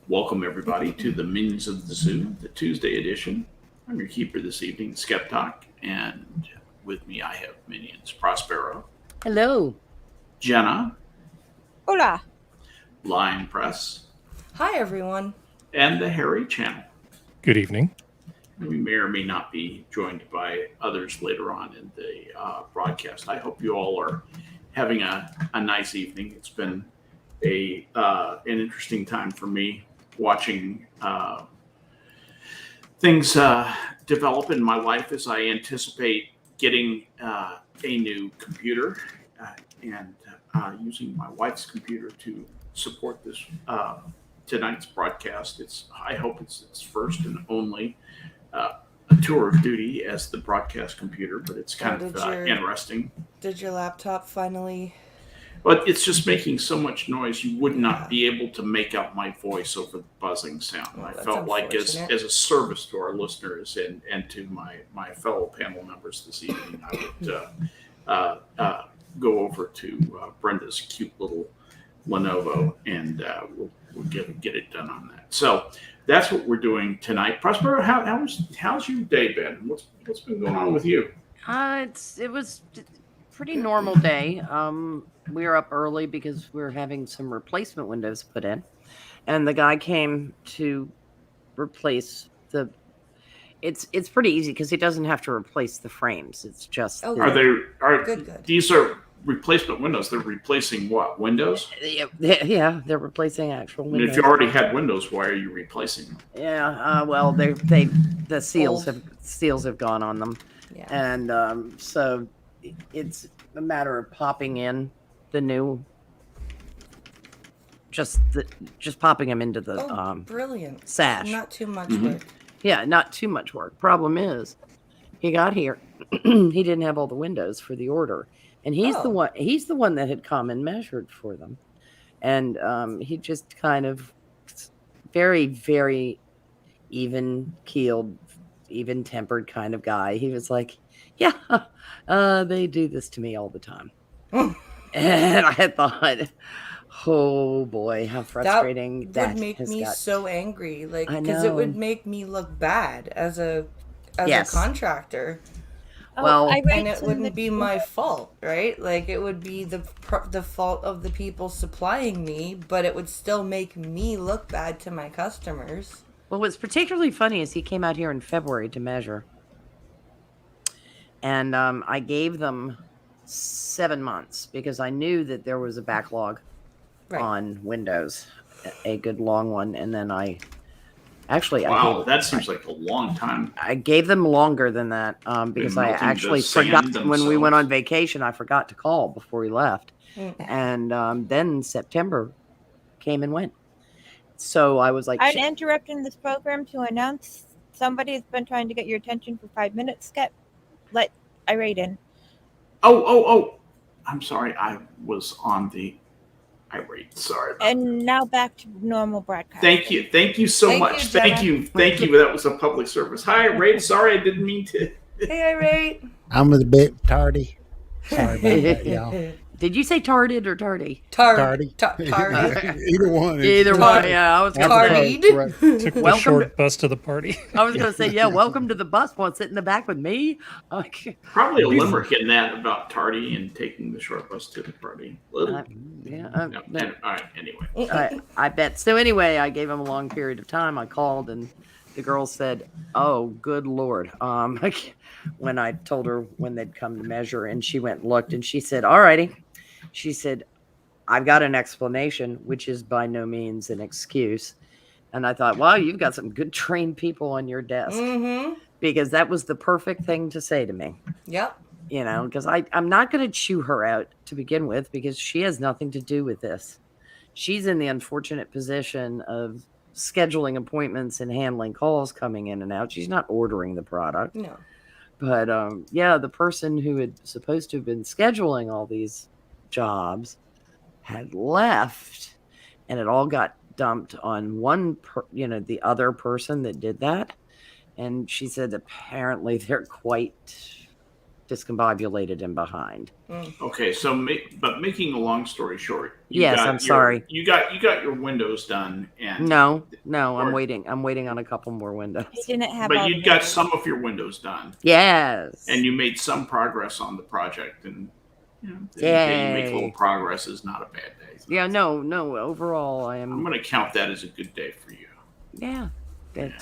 Welcome, everybody, to the Minions of the Zoo, the Tuesday edition. I'm your keeper this evening, Skep, Tock, and with me I have Minions Prospero. Hello. Jenna. Hola. Lion Press. Hi, everyone. And the Harry Channel. Good evening. We may or may not be joined by others later on in the broadcast. I hope you all are having a nice evening. It's been an interesting time for me watching things develop in my life as I anticipate getting a new computer and using my wife's computer to support this tonight's broadcast. I hope it's its first and only a tour of duty as the broadcast computer, but it's kind of interesting. Did your laptop finally? But it's just making so much noise, you would not be able to make out my voice over the buzzing sound. Oh, I felt like as a service to our listeners and to my fellow panel members this evening, I would go over to Brenda's cute little Lenovo and we'll get it done on that. So that's what we're doing tonight. Prospero, how's your day been? What's been going on with you? It was a pretty normal day. We were up early because we were having some replacement windows put in, and the guy came to replace the. It's pretty easy because he doesn't have to replace the frames. It's just good. These are replacement windows. They're replacing what? Windows? Yeah, they're replacing actual windows. And if you already had windows, why are you replacing them? Yeah, well, the seals have gone on them, and so it's a matter of popping in the new, just popping them into the brilliant sash. Not too much work. Yeah, not too much work. Problem is, he got here, he didn't have all the windows for the order, and he's the one that had come and measured for them, and he just kind of very, very even keeled, even tempered kind of guy. He was like, yeah, they do this to me all the time. And I thought, oh boy, how frustrating that would make me got. So angry, like, because it would make me look bad as a contractor. Well, and it wouldn't be my fault, right? Like, it would be the fault of the people supplying me, but it would still make me look bad to my customers. Well, what's particularly funny is he came out here in February to measure. And I gave them 7 months because I knew that there was a backlog on Windows, a good long one. And then that seems like a long time. I gave them longer than that because I actually forgot when we went on vacation. I forgot to call before we left. And then September came and went. So I was like, I'm interrupting this program to announce somebody's been trying to get your attention for 5 minutes. Skep, let Irate in. Oh! I'm sorry. I was on the Irate. Sorry. And now back to normal broadcast. Thank you so much. Thank you. That was a public service. Hi, Irate. Sorry, I didn't mean to. Hey, Irate. I'm a bit tardy. Sorry about that, y'all. Did you say tarded or tardy? Tardy. Either one. Either one, yeah. I was going to say. Took the short bus to the party. I was going to say, yeah, welcome to the bus. Want to sit in the back with me? Probably a limerick in that about tardy and taking the short bus to the party. All right, anyway. I bet. So anyway, I gave him a long period of time. I called and the girl said, oh, good Lord. When I told her when they'd come to measure, and she went and looked and she said, all righty. She said, I've got an explanation, which is by no means an excuse. And I thought, wow, you've got some good trained people on your desk. Because that was the perfect thing to say to me. Yep. You know, because I'm not going to chew her out to begin with because she has nothing to do with this. She's in the unfortunate position of scheduling appointments and handling calls coming in and out. She's not ordering the product. No. But, the person who had supposed to have been scheduling all these jobs had left, and it all got dumped on the other person that did that. And she said apparently they're quite discombobulated and behind. Okay, so making a long story short, sorry. You got your windows done, and No, I'm waiting. I'm waiting on a couple more windows. He didn't have. but all you the got windows. some of your windows done, Yes. and you made some progress on the project, and you make a little Yay. progress is not a bad day. So Yeah, no. Overall, I'm going to count that as a good day for you. Yeah, it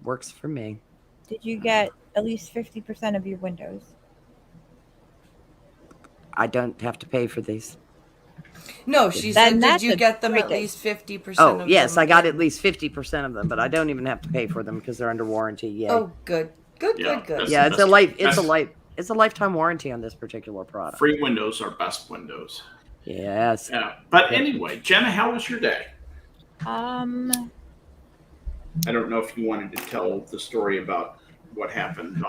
works for me. Did you get at least 50% of your windows? I don't have to pay for these. No, she Then said, did that's you a get them great at day. least 50% of Oh, them? yes, I got in? at least 50% of them, but I don't even have to pay for them because they're under warranty. Yay. Oh, good. Good. Yeah, it's a lifetime warranty on this particular product. Free windows are best windows. Yes. Yeah. But anyway, Jenna, how was your day? Um, I don't know if you wanted to tell the story about what happened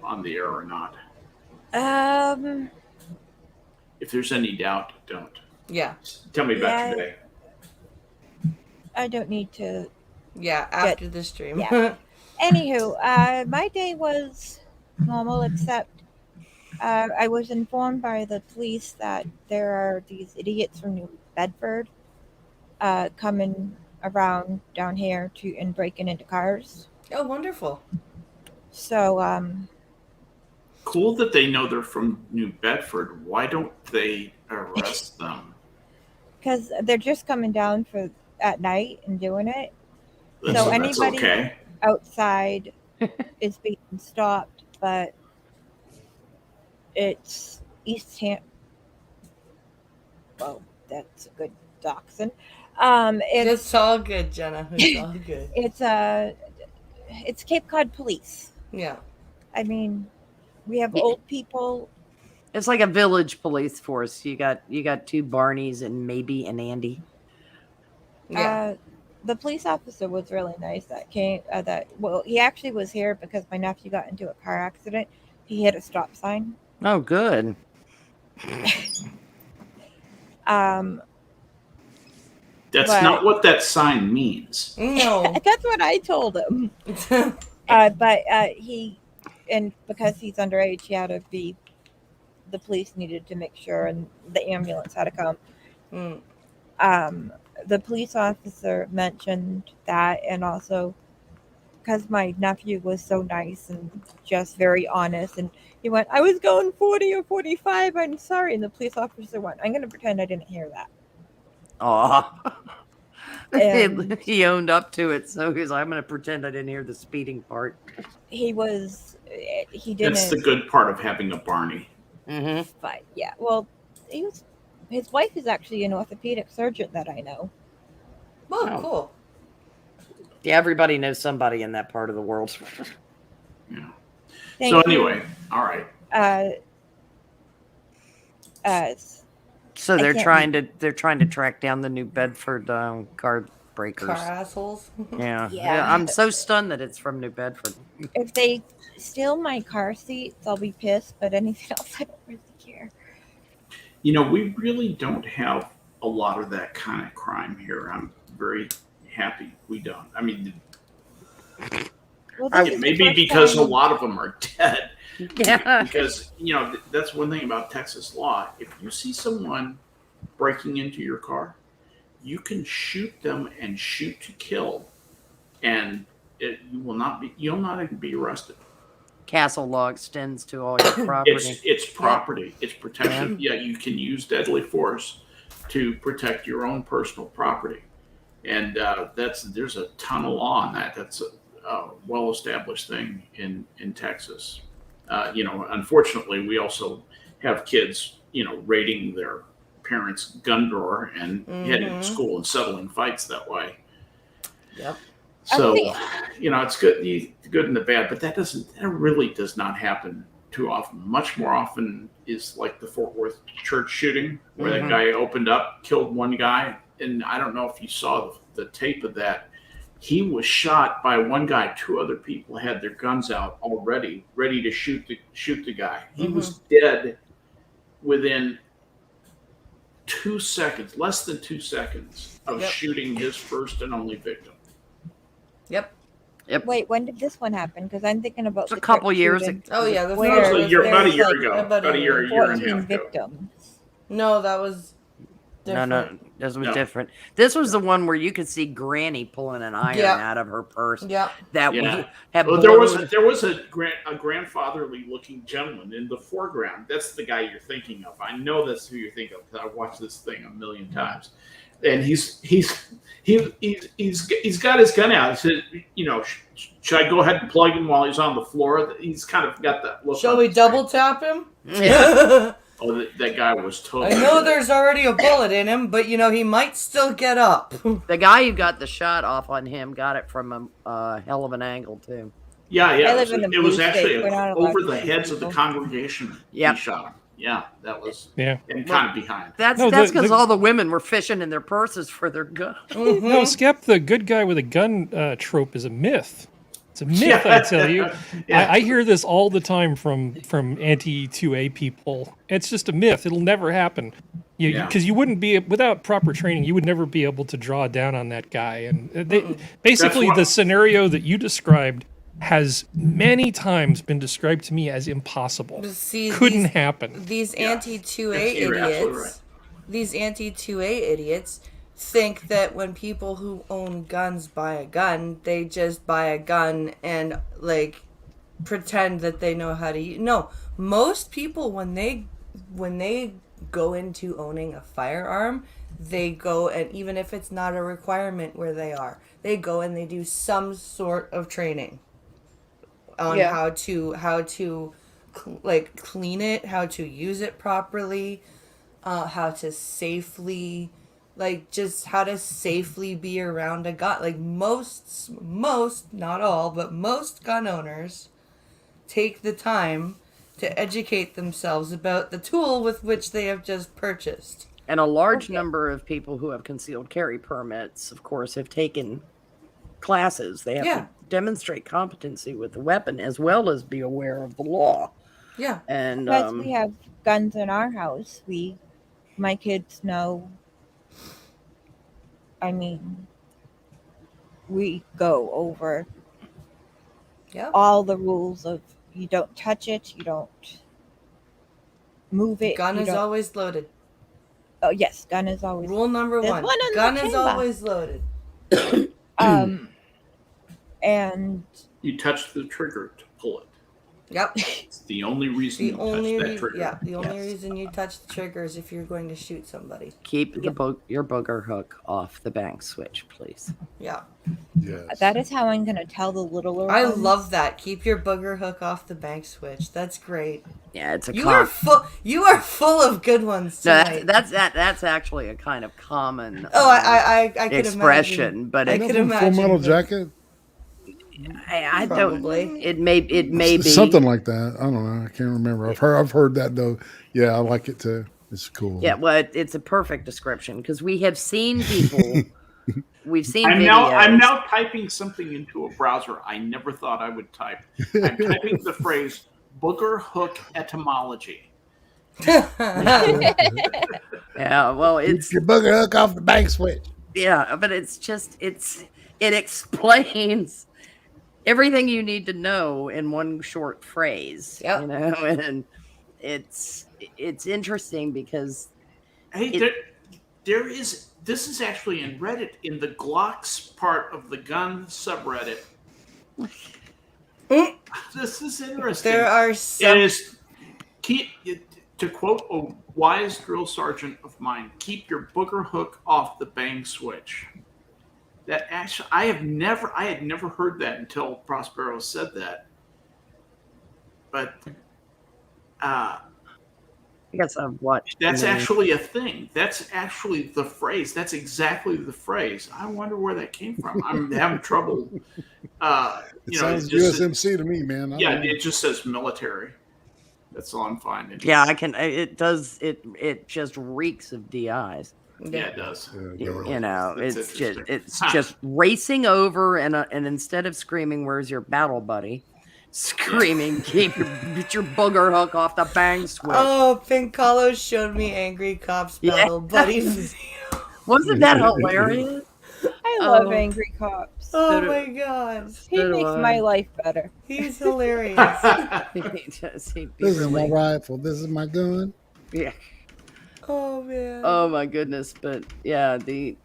on the air or not. If there's any doubt, don't. Yeah. Tell me about your day. I don't need to. Yeah, after the stream. Yeah. Anywho, my day was normal, except I was informed by the police that there are these idiots from New Bedford coming around down here and breaking into cars. Oh, wonderful. So, Cool that they know they're from New Bedford. Why don't they arrest them? because they're just coming down at night and doing it. So That's anybody okay. outside is being stopped, but it's East Ham. Well, that's a good dachshund. It's all good, Jenna. It's all good. It's Cape Cod Police. Yeah. I mean, we have old people. It's like a village police force. You got two Barneys and maybe an Andy. Yeah. The police officer was really nice. That came. He actually was here because my nephew got into a car accident. He hit a stop sign. Oh, good. That's not what that sign means. No. That's what I told him. And because he's underage, he had to be. The police needed to make sure, and the ambulance had to come. The police officer mentioned that, and also because my nephew was so nice and just very honest, and he went, "I was going 40 or 45. I'm sorry." And the police officer went, "I'm going to pretend I didn't hear that." Aw. And he owned up to it, so he's like, I'm going to pretend I didn't hear the speeding part. he didn't. That's the good part of having a Barney. Mm-hmm. But yeah, well, his wife is actually an orthopedic surgeon that I know. Oh, cool. Yeah, everybody knows somebody in that part of the world. Yeah. Thank So you. anyway, all right. So I they're can't trying to track down the New Bedford car breakers. Car assholes. Yeah. Yeah. I'm so stunned that it's from New Bedford. If they steal my car seats, I'll be pissed. But anything else, I don't really care. You know, we really don't have a lot of that kind of crime here. I'm very happy we don't. I mean, Well, this is the maybe first because a time- lot of them are dead. Yeah. Because, you know, that's one thing about Texas law. If you see someone breaking into your car, you can shoot them and shoot to kill, and you'll not even be arrested. Castle law extends to all your property. It's property. It's protection. Yeah, you can use deadly force to protect your own personal property, and there's a ton of law on that. That's a well-established thing in Texas. You know, unfortunately, we also have kids, you know, raiding their parents' gun drawer and heading to school and settling fights that way. Yep. So, you know, it's good, the good and the bad, but that really does not happen too often. Much more often is like the Fort Worth church shooting, where that guy opened up, killed one guy, and I don't know if you saw the tape of that. He was shot by one guy. Two other people had their guns out already, ready to shoot the guy. He was dead within 2 seconds, less than 2 seconds of shooting his first and only victim. Yep. Yep. Wait, when did this one happen? Because I'm thinking about It's a the couple church years shooting Oh yeah, the where About a year there's like ago. about About a year and a 14 half ago. victims. No, that was different. No, this was No. different. This was the one where you could see Granny pulling an iron Yeah. out of her purse. Yeah. That Yeah. would have Well, blown. there was a grandfatherly looking gentleman in the foreground. That's the guy you're thinking of. I know that's who you're thinking of because I've watched this thing a million times. And he's got his gun out. He said, you know, should I go ahead and plug him while he's on the floor? He's kind of got that look. Shall on we his double face. tap him? Yeah. Oh, that guy was I totally. know there's already a bullet in him, but you know he might still get up. The guy who got the shot off on him got it from a hell of an angle too. Yeah. I live in the It was blue actually state. We're not allowed over to the shoot heads of the people. congregation. Yep. He shot him. Yeah, that was. Yeah. And kind of behind. That's No, because the- all the women were fishing in their purses for their gun. No, Skep, the good guy with a gun trope is a myth. It's a myth, I tell you. Yeah. I hear this all the time from anti-2A people. It's just a myth. It'll never happen. Yeah. Because you wouldn't be, without proper training, you would never be able to draw down on that guy. And basically, That's why- the scenario that you described has many times been described to me as impossible. See, Couldn't happen. These Yeah. anti-2A You're absolutely idiots, right. these anti-2A idiots think that when people who own guns buy a gun, they just buy a gun and like pretend that they know how to use. No, most people when they go into owning a firearm, they go, and even if it's not a requirement where they are, they go and they do some sort of training on Yeah. how to like clean it, how to use it properly, how to safely, like just how to safely be around a gun. Like most, not all, but most gun owners take the time to educate themselves about the tool with which they have just purchased. And a large number of people who have concealed carry permits, of course, have taken classes. They have Yeah. to demonstrate competency with the weapon as well as be aware of the law. Yeah. And Because we have guns in our house, my kids know. I mean, we go over Yeah. all the rules of you don't touch it, you don't move it. Gun you is don't- always loaded. Oh yes, gun is always. Rule number There's one. one in the Gun is chamber. always loaded. And You touch the trigger to pull it. Yep. It's the only reason The you only touch that trigger. the only Yes. reason you touch the trigger is if you're going to shoot somebody. keep your booger hook off the bank switch, please. Yeah. Yes. that is how I'm gonna tell the littler. I ones. love that. Keep your booger hook off the bank switch. That's great. Yeah, it's a You are full of good ones No, tonight. that's actually a kind of common Oh, I could expression, imagine. but I it, could Full imagine. Metal but- Jacket, I don't. Probably. It may be something like that. I don't know. I can't remember. I've heard that though. Yeah, I like it too. It's cool. Yeah, well, it's a perfect description because we have seen people. We've seen I'm videos. now typing something into a browser I never thought I would type. I'm typing the phrase booger hook etymology. Yeah, well, Keep it's your booger hook off the bank switch. yeah, but it's just it explains everything you need to know in one short phrase. Yep. You know, and it's interesting because Hey, there is. This is actually in Reddit in the Glocks part of the gun subreddit. This is interesting. There are It some. is to quote a wise drill sergeant of mine: "Keep your booger hook off the bang switch." That actually, I had never heard that until Prospero said that. But I guess I've watched. that's the- actually a thing. That's actually the phrase. That's exactly the phrase. I wonder where that came from. I'm having trouble. It sounds it just- USMC to me, man. I Yeah, don't know. it just says military. That's all I'm finding. Yeah, I can. It does. It just reeks of DIs. Yeah, it does. Yeah, go You know, It's it's just interesting. it's Huh. just racing over and instead of screaming, "Where's your battle buddy?" Screaming, "Keep your booger hook off the bang switch." Oh, Pincalo showed me Angry Cops Yeah. Battle Buddy video. Wasn't that hilarious? I I love Oh. angry cops. Oh do- my god. He so do makes I. my life better. He's hilarious. He does. He This is my really, rifle. This is my gun. yeah. Oh man. Oh my goodness. But yeah, the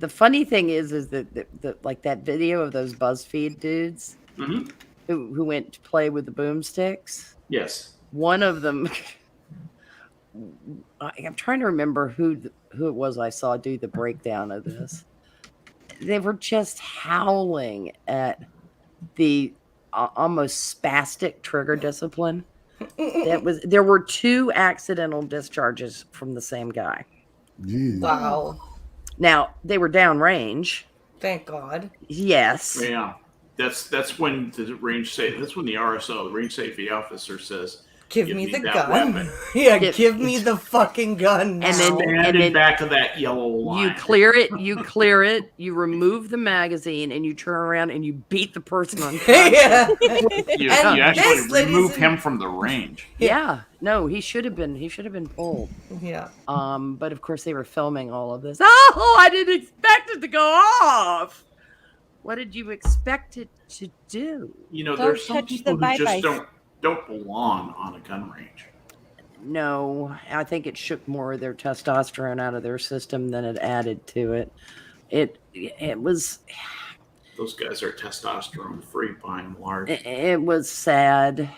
funny thing is that the like that video of those BuzzFeed dudes Mhm. who went to play with the boomsticks. Yes. One of them, I'm trying to remember who it was I saw do the breakdown of this. They were just howling at the almost spastic trigger discipline. There were 2 accidental discharges from the same guy. Jeez. Wow. Now they were downrange. Thank God. Yes. Yeah. That's when the range safe. That's when the RSO, the range safety officer, says, Give me the that gun. weapon. Yeah, Give- give me the fucking gun now. And then- Stand in back of that yellow line. You clear it, you remove the magazine, and you turn around and you beat the person on Yeah. You And actually this, ladies remove and- him from the range. Yeah. No, he should have been pulled. Yeah. But of course they were filming all of this. Oh, I didn't expect it to go off. What did you expect it to do? You know, Don't there's some touch the people who just bye-bye. don't belong on a gun range. No, I think it shook more of their testosterone out of their system than it added to it. It was Those guys are testosterone free by and large. it was sad.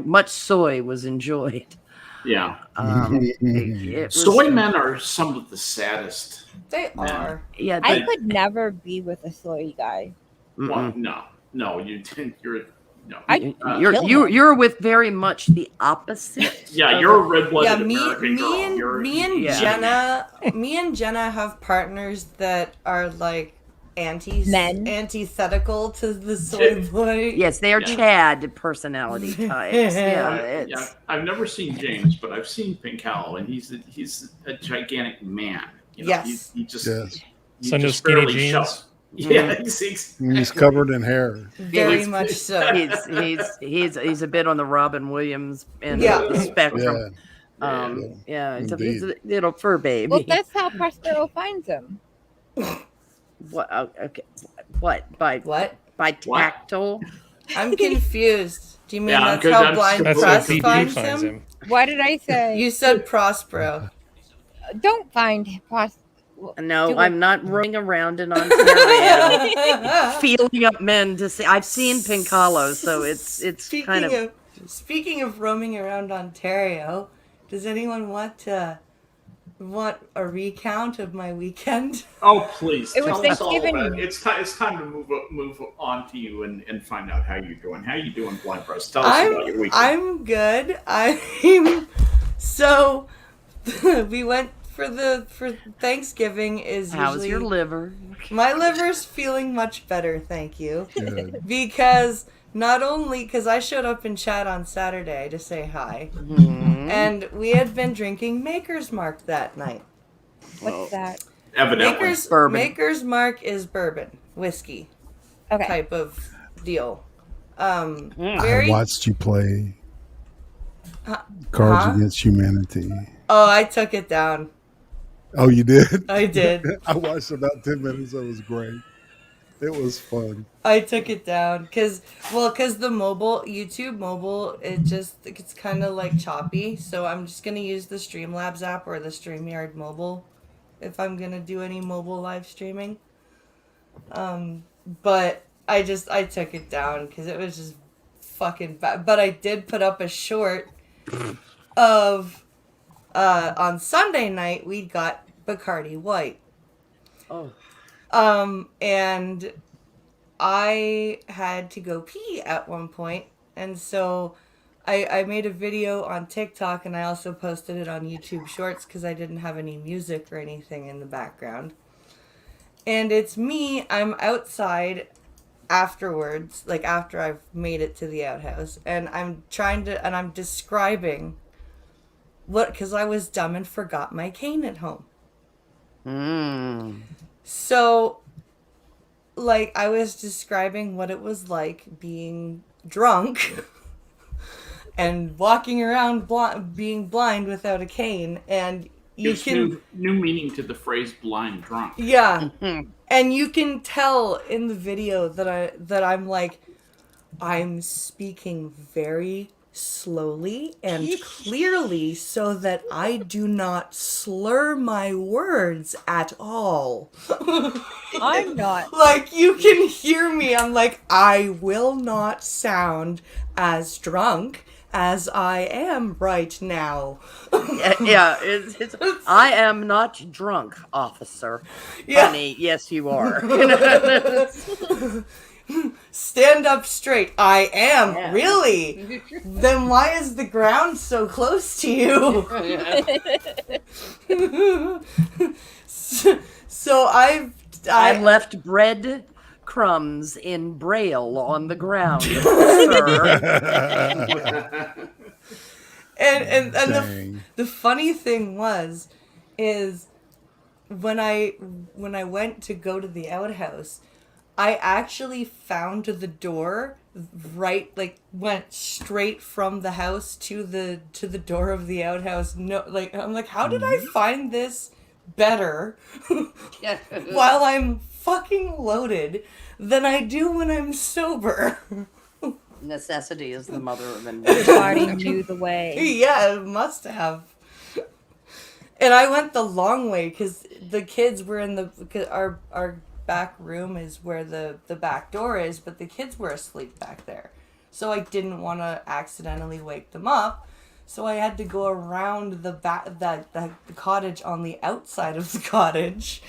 Much soy was enjoyed. Yeah. It was- Soy men are some of the saddest. They are. Yeah, I they- could never be with a soy guy. Well, mm-mm. no, you're no. You're with very much the opposite. Yeah, of you're a it. red-blooded Yeah, American girl. me and Jenna have partners that are like Men. antithetical to the soy boy. Yes, they are Yeah. Chad personality types. Yeah, it's, Yeah, I've never seen James, but I've seen Pincal, and he's a gigantic man. You know, Yes. he just Yes. he So no just skinny barely jeans? shows. Yeah, he's He's covered in hair. Very He's- much so. he's a bit on the Robin Williams end Yeah. of the spectrum. Yeah. He's a Indeed. little fur baby. Well, that's how Prospero finds him. What? Okay. What? By What? tactile? I'm confused. Do you mean Yeah, that's good, how I'm blind That's press how PP finds finds him? him. What did I say? You said Prospero. Don't find No, Do I'm not running around in Ontario feeling up men to see. I've seen Pincalo, so it's kind of. Speaking of roaming around Ontario, does anyone want a recount of my weekend? Oh, please. It was tell us all Thanksgiving. about it. It's time to move on to you and find out how you're doing. How you doing, Blind Press? Tell us about your weekend. I'm good. I'm so we went for Thanksgiving is How's usually your liver? my liver's feeling much better, thank you. Good. Because not only because I showed up in chat on Saturday to say hi, Mhm. and we had been drinking Maker's Mark that night. what's that? Evidently. Bourbon. Maker's Mark is bourbon whiskey Okay. type of deal. I Very. watched you play Huh? Cards Against Humanity. Oh, I took it down. Oh, you did? I did. I watched about 10 minutes. It was great. It was fun. I took it down because the YouTube mobile, it's kind of like choppy. So I'm just gonna use the Streamlabs app or the StreamYard mobile if I'm gonna do any mobile live streaming. But I took it down because it was just fucking bad. But I did put up a short of on Sunday night we got Bacardi White. Oh. And I had to go pee at one point, and so I made a video on TikTok, and I also posted it on YouTube Shorts because I didn't have any music or anything in the background. And it's me, I'm outside afterwards, like after I've made it to the outhouse, and I'm describing because I was dumb and forgot my cane at home. Mm. So, like, I was describing what it was like being drunk and walking around being blind without a cane, and you Gives can new meaning to the phrase blind drunk. yeah. And you can tell in the video that I'm like, I'm speaking very slowly and clearly so that I do not slur my words at all. I'm not. Like, you can hear me. I'm like, I will not sound as drunk as I am right now. Yeah, it's I am not drunk, officer. Yeah. Honey, yes, you are. Stand up straight. I am. Yeah. Really? Then why is the ground so close to you? So I left bread crumbs in braille on the ground, sir. and Dang. the funny thing is when I went to go to the outhouse, I actually found the door went straight from the house to the door of the outhouse. No, like, I'm like, how did I find this better while I'm fucking loaded than I do when I'm sober? Necessity is the mother of You invention. already knew the way. Yeah, it must have. And I went the long way because the kids were in our back room is where the back door is, but the kids were asleep back there. So I didn't want to accidentally wake them up. So I had to go around the cottage on the outside of the cottage.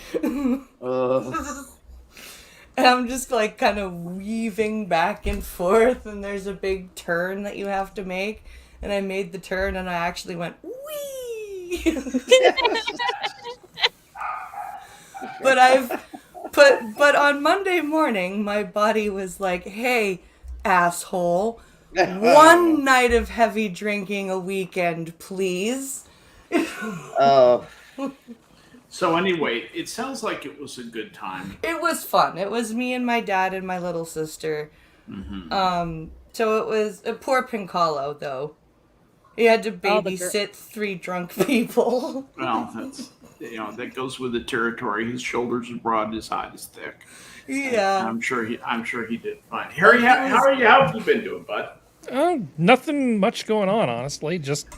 Ugh. And I'm just like kind of weaving back and forth, and there's a big turn that you have to make. And I made the turn, and I actually went wee. But on Monday morning, my body was like, "Hey, asshole, one night of heavy drinking a weekend, please." Oh. So anyway, it sounds like it was a good time. It was fun. It was me and my dad and my little sister. Mm-hmm. So it was a poor Pincalo, though. He had to babysit 3 drunk people. Well, that's that goes with the territory. His shoulders are broad, his hide is thick. Yeah. I'm sure he did fine. Harry, how have you been doing, bud? Oh, nothing much going on, honestly. Just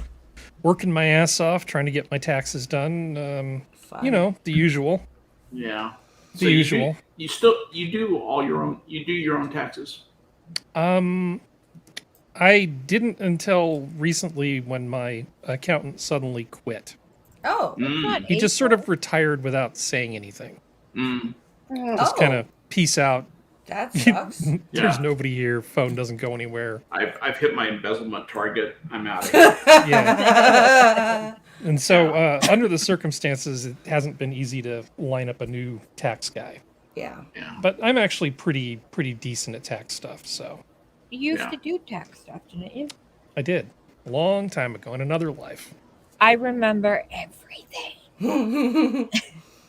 working my ass off, trying to get my taxes done. You know, the usual. Yeah. The usual. You do your own taxes? I didn't until recently when my accountant suddenly quit. Oh. He just sort of retired without saying anything. Mm. Just kind of peace out. That sucks. There's Yeah. nobody here. Phone doesn't go anywhere. I've hit my embezzlement target. I'm out of here. Yeah. And so, under the circumstances, it hasn't been easy to line up a new tax guy. Yeah. Yeah. But I'm actually pretty decent at tax stuff, so You used Yeah. to do tax stuff, didn't you? I did a long time ago in another life. I remember everything.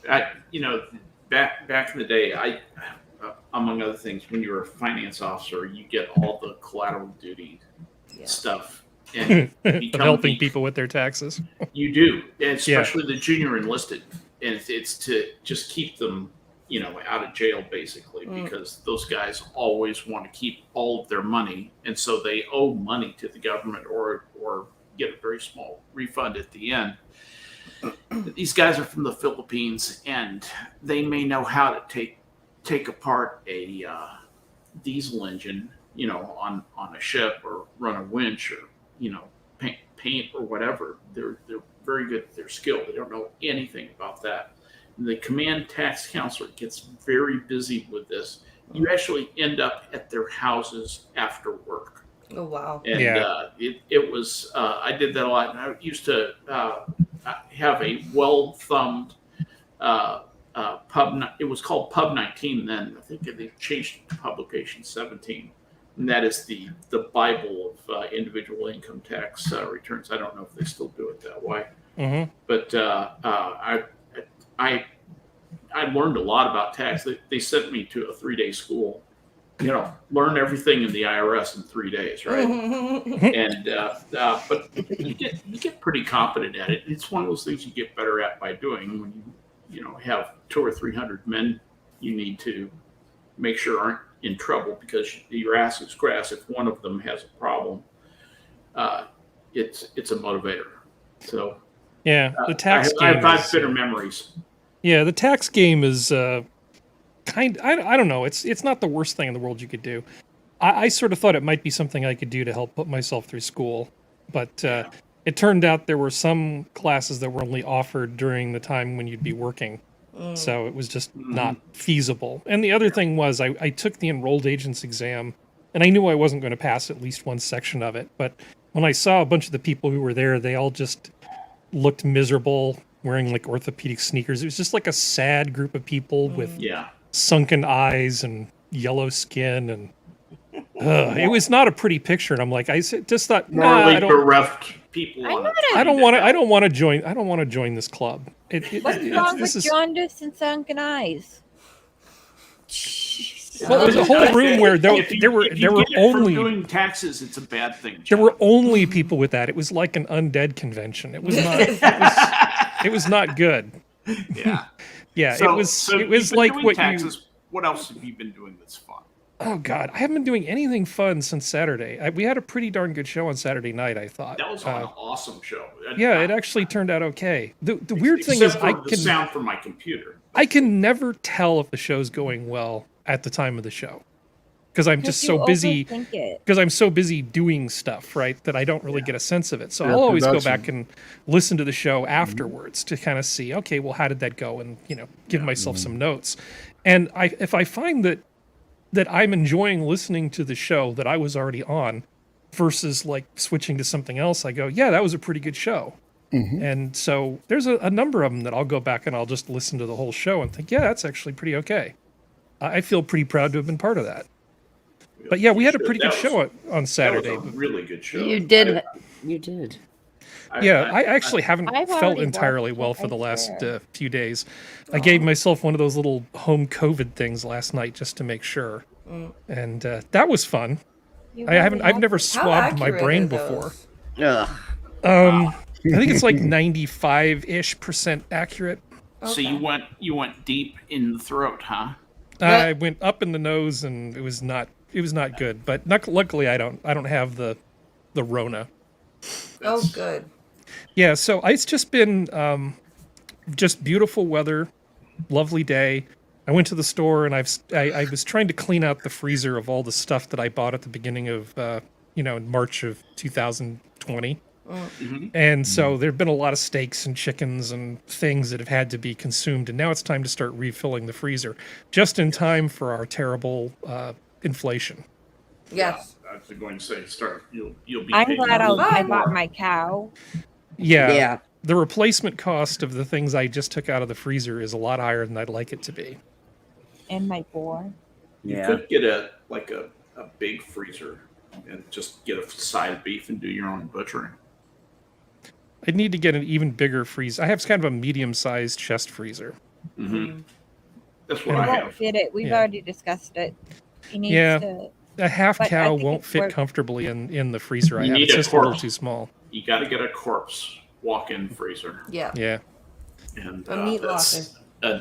Back in the day, I among other things, when you were a finance officer, you get all the collateral duty stuff and Of helping people with their taxes. You do, and especially the junior enlisted, and it's to just keep them, out of jail basically, because those guys always want to keep all of their money, and so they owe money to the government or get a very small refund at the end. These guys are from the Philippines, and they may know how to take apart a diesel engine, on a ship, or run a winch, or paint or whatever. They're very good at their skill. They don't know anything about that. And the command tax counselor gets very busy with this. You actually end up at their houses after work. Oh, wow. And it was I did that a lot. And I used to have a well-thumbed pub. It was called Pub 19 then. I think they changed it to Publication 17. And that is the Bible of individual income tax returns. I don't know if they still do it that way. Mm-hmm. But I learned a lot about tax. They sent me to a 3-day school. Learn everything in the IRS in 3 days, right? And but you get pretty competent at it. It's one of those things you get better at by doing when you have 200 or 300 men you need to make sure aren't in trouble because your ass is grass. If one of them has a problem, it's a motivator. So Yeah, the tax I game. have bitter memories. Yeah, the tax game is I don't know. It's not the worst thing in the world you could do. I sort of thought it might be something I could do to help put myself through school, but it turned out there were some classes that were only offered during the time when you'd be working. So it was just not feasible. And the other thing was I took the enrolled agents exam, and I knew I wasn't going to pass at least one section of it. But when I saw a bunch of the people who were there, they all just looked miserable, wearing like orthopedic sneakers. It was just like a sad group of people with sunken eyes and yellow skin, and it was not a pretty picture. And I'm like, I just thought, morally bereft people. I don't want to join. I don't want to join this club. What's wrong with jaundice and sunken eyes? Well, there's a whole room where there were only doing taxes. It's a bad thing. There were only people with that. It was like an undead convention. It was not. It was not good. Yeah. Yeah. So, it was like what taxes. What else have you been doing that's fun? Oh God, I haven't been doing anything fun since Saturday. We had a pretty darn good show on Saturday night, I thought. That was an awesome show. Yeah, it actually turned out okay. The weird thing is, I can sound from my computer. I can never tell if the show's going well at the time of the show because I'm just so busy. Because I'm so busy doing stuff, right, that I don't really get a sense of it. So I'll always go back and listen to the show afterwards to kind of see, okay, well, how did that go, and give myself some notes. And if I find that I'm enjoying listening to the show that I was already on versus like switching to something else, I go, yeah, that was a pretty good show. And so there's a number of them that I'll go back and I'll just listen to the whole show and think, yeah, that's actually pretty okay. I feel pretty proud to have been part of that. But yeah, we had a pretty good show on Saturday. That was a really good show. You did. You did. I actually haven't felt entirely well for the last few days. I gave myself one of those little home COVID things last night just to make sure, and that was fun. I've never swabbed my brain before. I think it's like 95-ish% accurate. Okay. So you went deep in the throat, huh? I went up in the nose, and it was not good. But luckily, I don't have the Rona. Oh, good. Yeah, so it's just been just beautiful weather, lovely day. I went to the store and I was trying to clean out the freezer of all the stuff that I bought at the beginning of in March of 2020. And so there've been a lot of steaks and chickens and things that have had to be consumed, and now it's time to start refilling the freezer, just in time for our terrible inflation. Yes. I was going to say, you'll be. I'm glad I bought my cow. Yeah. The replacement cost of the things I just took out of the freezer is a lot higher than I'd like it to be. And my boar. You could get a big freezer and just get a side of beef and do your own butchering. I'd need to get an even bigger freezer. I have kind of a medium-sized chest freezer. That's what I have. Fit it. We've already discussed it. He needs to. A half cow won't fit comfortably in the freezer I have. It's just a little too small. You got to get a corpse walk-in freezer. Yeah. And a meat locker. A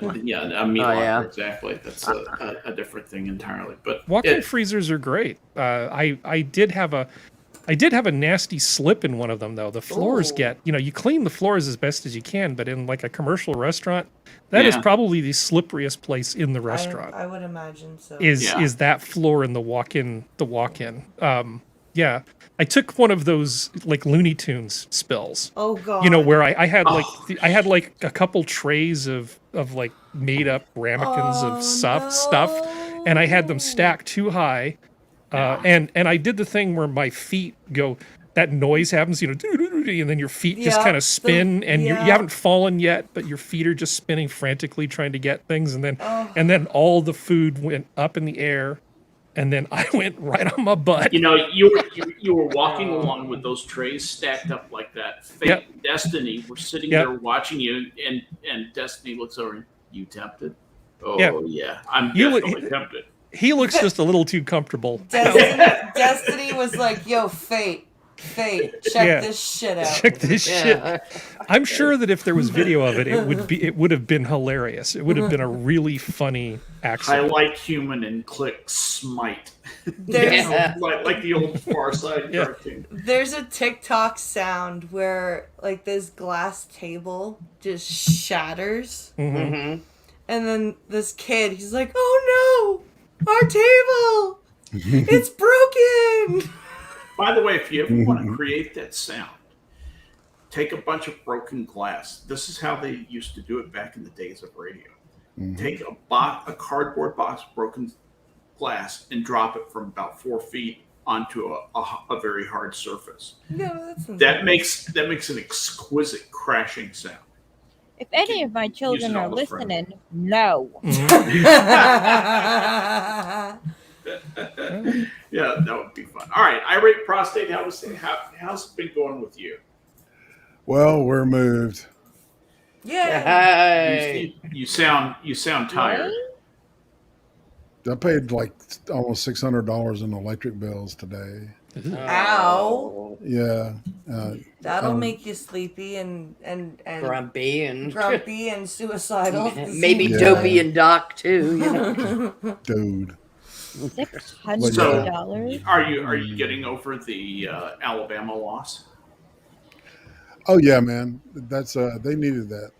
meat locker, exactly. That's a different thing entirely. But walk-in freezers are great. I did have a nasty slip in one of them though. The floors you clean the floors as best as you can, but in like a commercial restaurant, that is probably the slipperiest place in the restaurant. I would imagine so. Is that floor in the walk-in? I took one of those like Looney Tunes spills. Oh God! Where I had like a couple trays of like made up ramekins of stuff, and I had them stacked too high, and I did the thing where my feet go. That noise happens, and then your feet just kind of spin, and you haven't fallen yet, but your feet are just spinning frantically trying to get things, and then all the food went up in the air. And then I went right on my butt. You were walking along with those trays stacked up like that. Fate and Destiny were sitting there watching you, and Destiny looks over. You tempted? Oh yeah, I'm definitely tempted. He looks just a little too comfortable. Destiny was like, "Yo, Fate, Fate, check this shit out. Check this shit. Yeah. I'm sure that if there was video of it, it would have been hilarious. It would have been a really funny accident. Highlight human and click smite. There's, Yeah. like the old Far Side Yeah. cartoon. there's a TikTok sound where like this glass table just shatters, Mhm. Mhm. and then this kid, he's like, "Oh no, our table, it's broken." By the way, if you ever want to create that sound, take a bunch of broken glass. This is how they used to do it back in the days of radio. Take a cardboard box of broken glass and drop it from about 4 feet onto a very hard surface. No, that's That makes an exquisite crashing sound. If any of my children it are all the front. listening, no. Yeah, that would be fun. All right, irate prostate. How's it been going with you? Well, we're moved. Yeah. Hey. You sound tired. I paid like almost $600 in electric bills today. Ow. Yeah. That'll make you sleepy and Grumpy and grumpy and suicidal. maybe Yeah. dopey and doc too. You know. Dude. $600. Are you getting over the Alabama loss? Oh yeah, man. That's they needed that.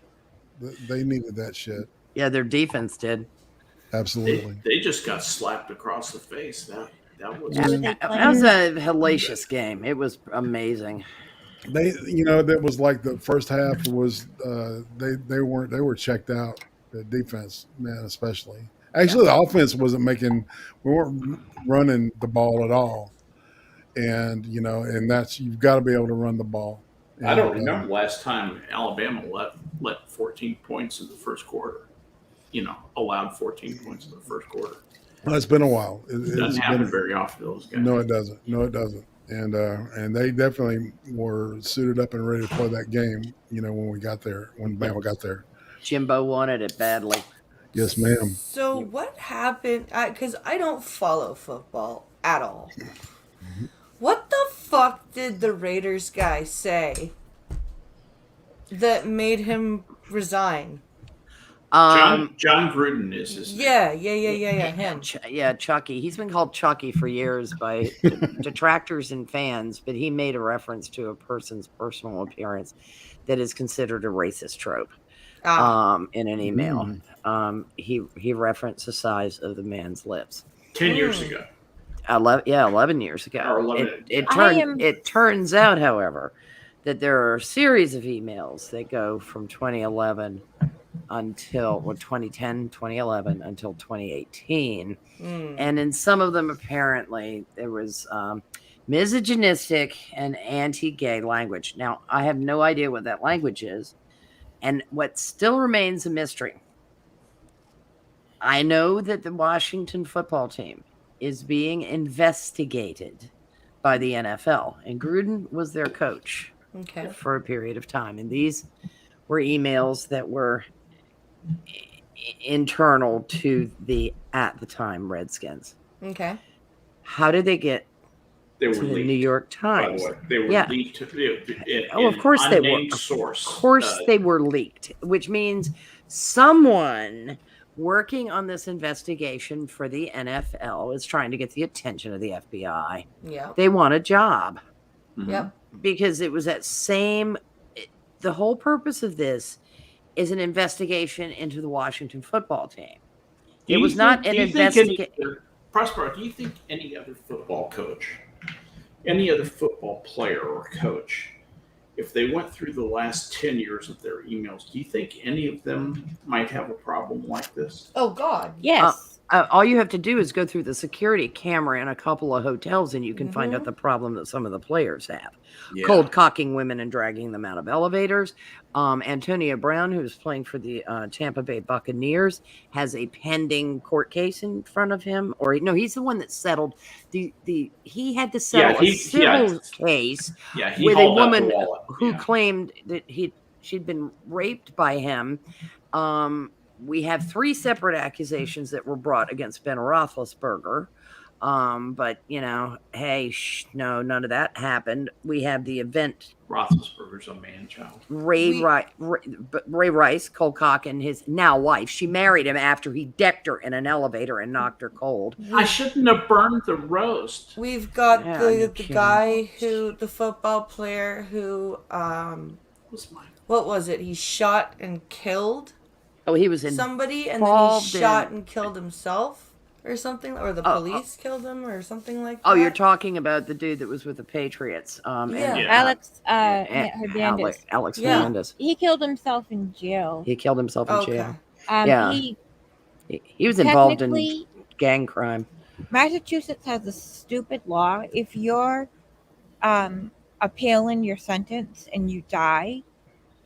They needed that shit. Yeah, their defense did. Absolutely. They just got slapped across the face. That was Who were they That playing? was a hellacious game. It was amazing. They, that was like the first half was they were checked out. The defense, man, especially. Actually, the offense wasn't we weren't running the ball at all, and and that's you've got to be able to run the ball. I don't remember last time Alabama let 14 points in the first quarter. Allowed 14 points in the first quarter. Well, it's been a while. It doesn't happen very often. Those guys. No, it doesn't. And they definitely were suited up and ready to play that game. When we got there, when Bama got there. Jimbo wanted it badly. Yes, ma'am. So what happened? Because I don't follow football at all. What the fuck did the Raiders guy say that made him resign? John Gruden is his name. Yeah, him. Chucky. He's been called Chucky for years by detractors and fans, but he made a reference to a person's personal appearance that is considered a racist trope. In an email. He referenced the size of the man's lips. 10 years ago. 11 years ago. Or 11. It turns out, however, that there are a series of emails that go from 2011 until 2010, 2011 until 2018. And in some of them, apparently, there was misogynistic and anti-gay language. Now, I have no idea what that language is. And what still remains a mystery. I know that the Washington football team is being investigated by the NFL, and Gruden was their coach for a period of time. And these were emails that were internal to the, at the time, Redskins. Okay. How did they get They were to the leaked, New York by Times? the way. They were leaked to Of course they were. unnamed source. Of course they were leaked, which means someone working on this investigation for the NFL is trying to get the attention of the FBI. Yeah. They want a job. Yep. Because it was that same, the whole purpose of this is an investigation into the Washington football team. It was not an investigation. Prospero, do you think any other football coach, any other football player or coach, if they went through the last 10 years of their emails, do you think any of them might have a problem like this? Oh, God. Yes. All you have to do is go through the security camera in a couple of hotels and you can find out the problem that some of the players have. Yeah. Cold cocking women and dragging them out of elevators. Antonio Brown, who's playing for the Tampa Bay Buccaneers, has a pending court case in front of him. He's the one that settled he had to settle a civil case with a woman who claimed that she'd been raped by him. We have 3 separate accusations that were brought against Ben Roethlisberger. But hey, no, none of that happened. We have the event. Roethlisberger's a man child. Ray Rice, Colcock, and his now wife. She married him after he decked her in an elevator and knocked her cold. I shouldn't have burned the roast. We've got Yeah, the guy the football player who, what was it? He shot and killed he was somebody, and then he shot and killed himself. Or something, or the police killed him, or something like that. Oh, you're talking about the dude that was with the Patriots. Alex Hernandez. Alex Hernandez. He killed himself in jail. He killed himself in jail. He was involved in gang crime. Massachusetts has a stupid law. If you're appealing your sentence and you die,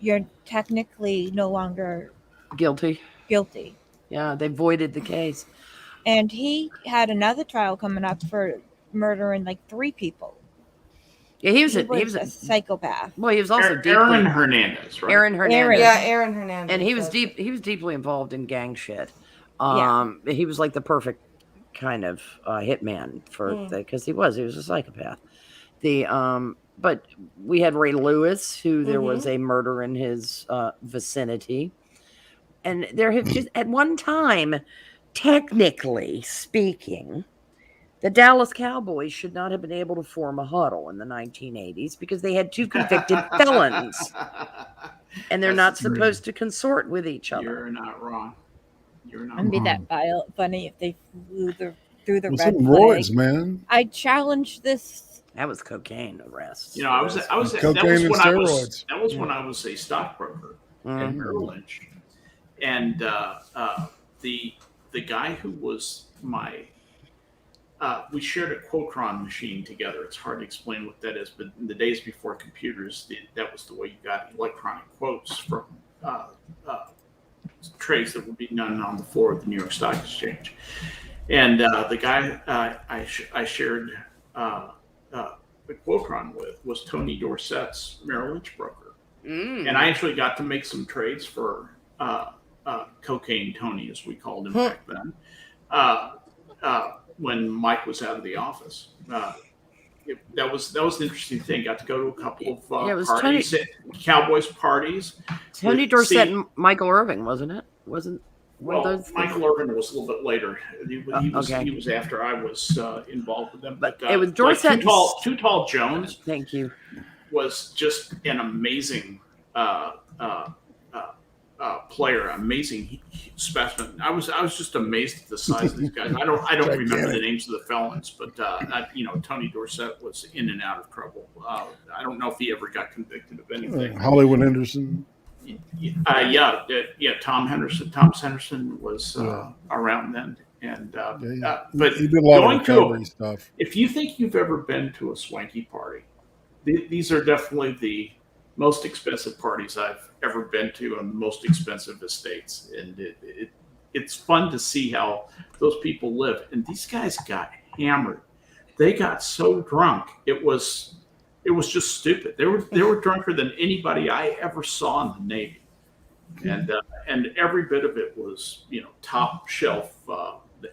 you're technically no longer guilty. Yeah, they voided the case. And he had another trial coming up for murdering like 3 people. Yeah, he was a psychopath. Well, he was also Aaron Hernandez, right? Aaron Hernandez. Yeah, Aaron Hernandez. And he was deeply involved in gang shit. He was like the perfect kind of hitman for because he was a psychopath. But we had Ray Lewis, who there was a murder in his vicinity, and there have just at one time. Technically speaking, the Dallas Cowboys should not have been able to form a huddle in the 1980s because they had 2 convicted felons. And they're not supposed to consort with each other. You're not wrong. Wouldn't be that funny if they flew through the red flag. Roids, man. I challenge this. That was cocaine arrests. That was when I was a stockbroker at Merrill Lynch. And the guy who was we shared a Quotron machine together. It's hard to explain what that is, but in the days before computers, that was the way you got electronic quotes from trades that would be done on the floor of the New York Stock Exchange. And the guy I shared the Quotron with was Tony Dorsett's Merrill Lynch broker. And I actually got to make some trades for Cocaine Tony, as we called him back then, when Mike was out of the office. That was an interesting thing. Got to go to a couple of parties, Cowboys parties. Tony Dorsett and Michael Irving, wasn't it? Michael Irvin was a little bit later. He was after I was involved with them. But it was Dorsett. Too Tall Jones. Thank you. Was just an amazing player, amazing specimen. I was just amazed at the size of these guys. I don't remember the names of the felons, but Tony Dorsett was in and out of trouble. I don't know if he ever got convicted of anything. Hollywood Henderson. Tom Henderson was around then, and but he did a lot of recovery stuff. If you think you've ever been to a swanky party, these are definitely the most expensive parties I've ever been to and the most expensive estates. And it's fun to see how those people live. And these guys got hammered. They got so drunk. It was just stupid. They were drunker than anybody I ever saw in the Navy. And every bit of it was, top shelf,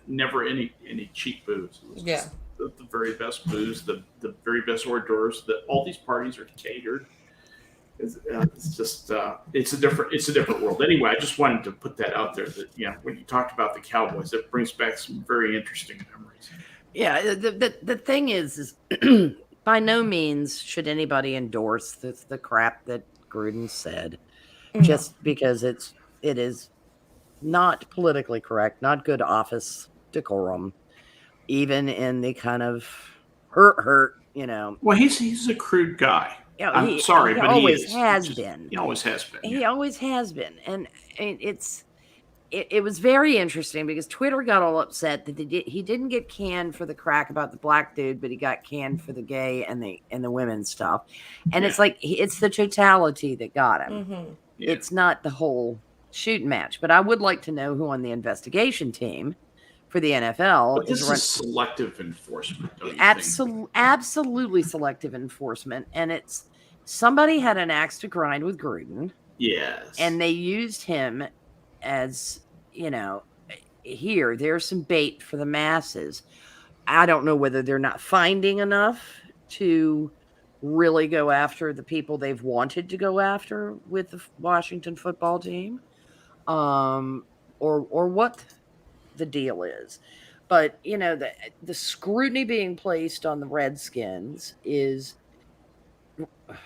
never any cheap booze. It was just the very best booze, the very best hors d'oeuvres. All these parties are catered. It's just it's a different world. Anyway, I just wanted to put that out there that when you talked about the Cowboys, it brings back some very interesting memories. Yeah, the thing is by no means should anybody endorse the crap that Gruden said, just because it is not politically correct, not good office decorum, even in the kind of hurt. Well, he's a crude guy. I'm sorry, but he always has been. He always has been. He always has been, and it was very interesting because Twitter got all upset that he didn't get canned for the crack about the black dude, but he got canned for the gay and the women stuff. And it's like it's the totality that got him. Mm-hmm. Yeah. It's not the whole shooting match. But I would like to know who on the investigation team for the NFL. But this is selective enforcement. Absolutely selective enforcement, and it's somebody had an axe to grind with Gruden. Yes, and they used him as there's some bait for the masses. I don't know whether they're not finding enough to really go after the people they've wanted to go after with the Washington football team, or what the deal is. But the scrutiny being placed on the Redskins is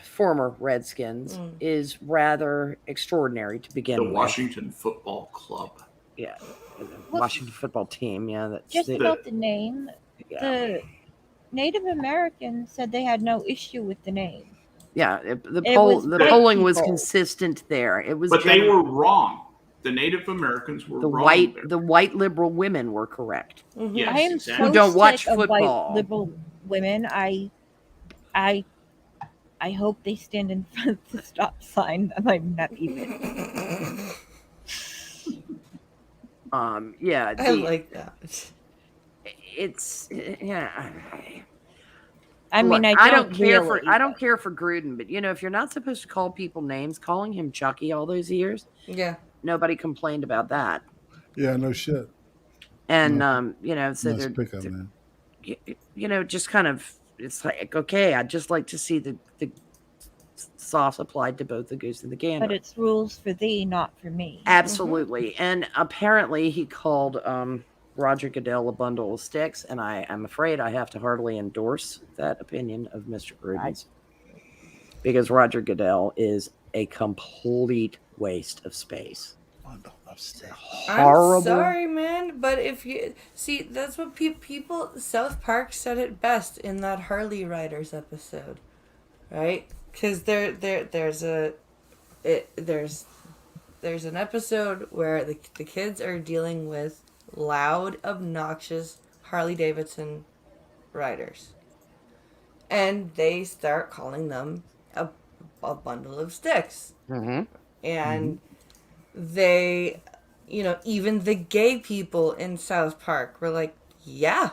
former Redskins is rather extraordinary to begin The with. Washington Football Club. Yeah, the Washington football team. Yeah, that's Just about the name, yeah. the Native Americans said they had no issue with the name. Yeah, the white polling was people. consistent there. It was, But they were wrong. The Native Americans were wrong. the white liberal women were correct. Yes, I am exactly. so Who don't watch sick of football. white liberal women. I hope they stand in front of the stop sign. I'm not even. Yeah, I like that. it's yeah. I mean, Look, I don't I don't care for Gruden, but if you're not supposed to call people names, calling him Chucky all those years, Yeah. nobody complained about that. Yeah, no shit. And No. so Nice they're, pickup, man. just kind of, it's like, okay, I'd just like to see the sauce applied to both the goose and the gander. But it's rules for thee, not for me. Absolutely. And apparently he called Roger Goodell a bundle of sticks, and I'm afraid I have to heartily endorse that opinion of Mr. Gruden's, because Roger Goodell is a complete waste of space. Bundle of sticks. Horrible. I'm sorry, man, but if you see, that's what people. South Park said it best in that Harley Riders episode, right? Because there's an episode where the kids are dealing with loud, obnoxious Harley Davidson riders, and they start calling them a bundle of sticks, and they, even the gay people in South Park were like, yeah,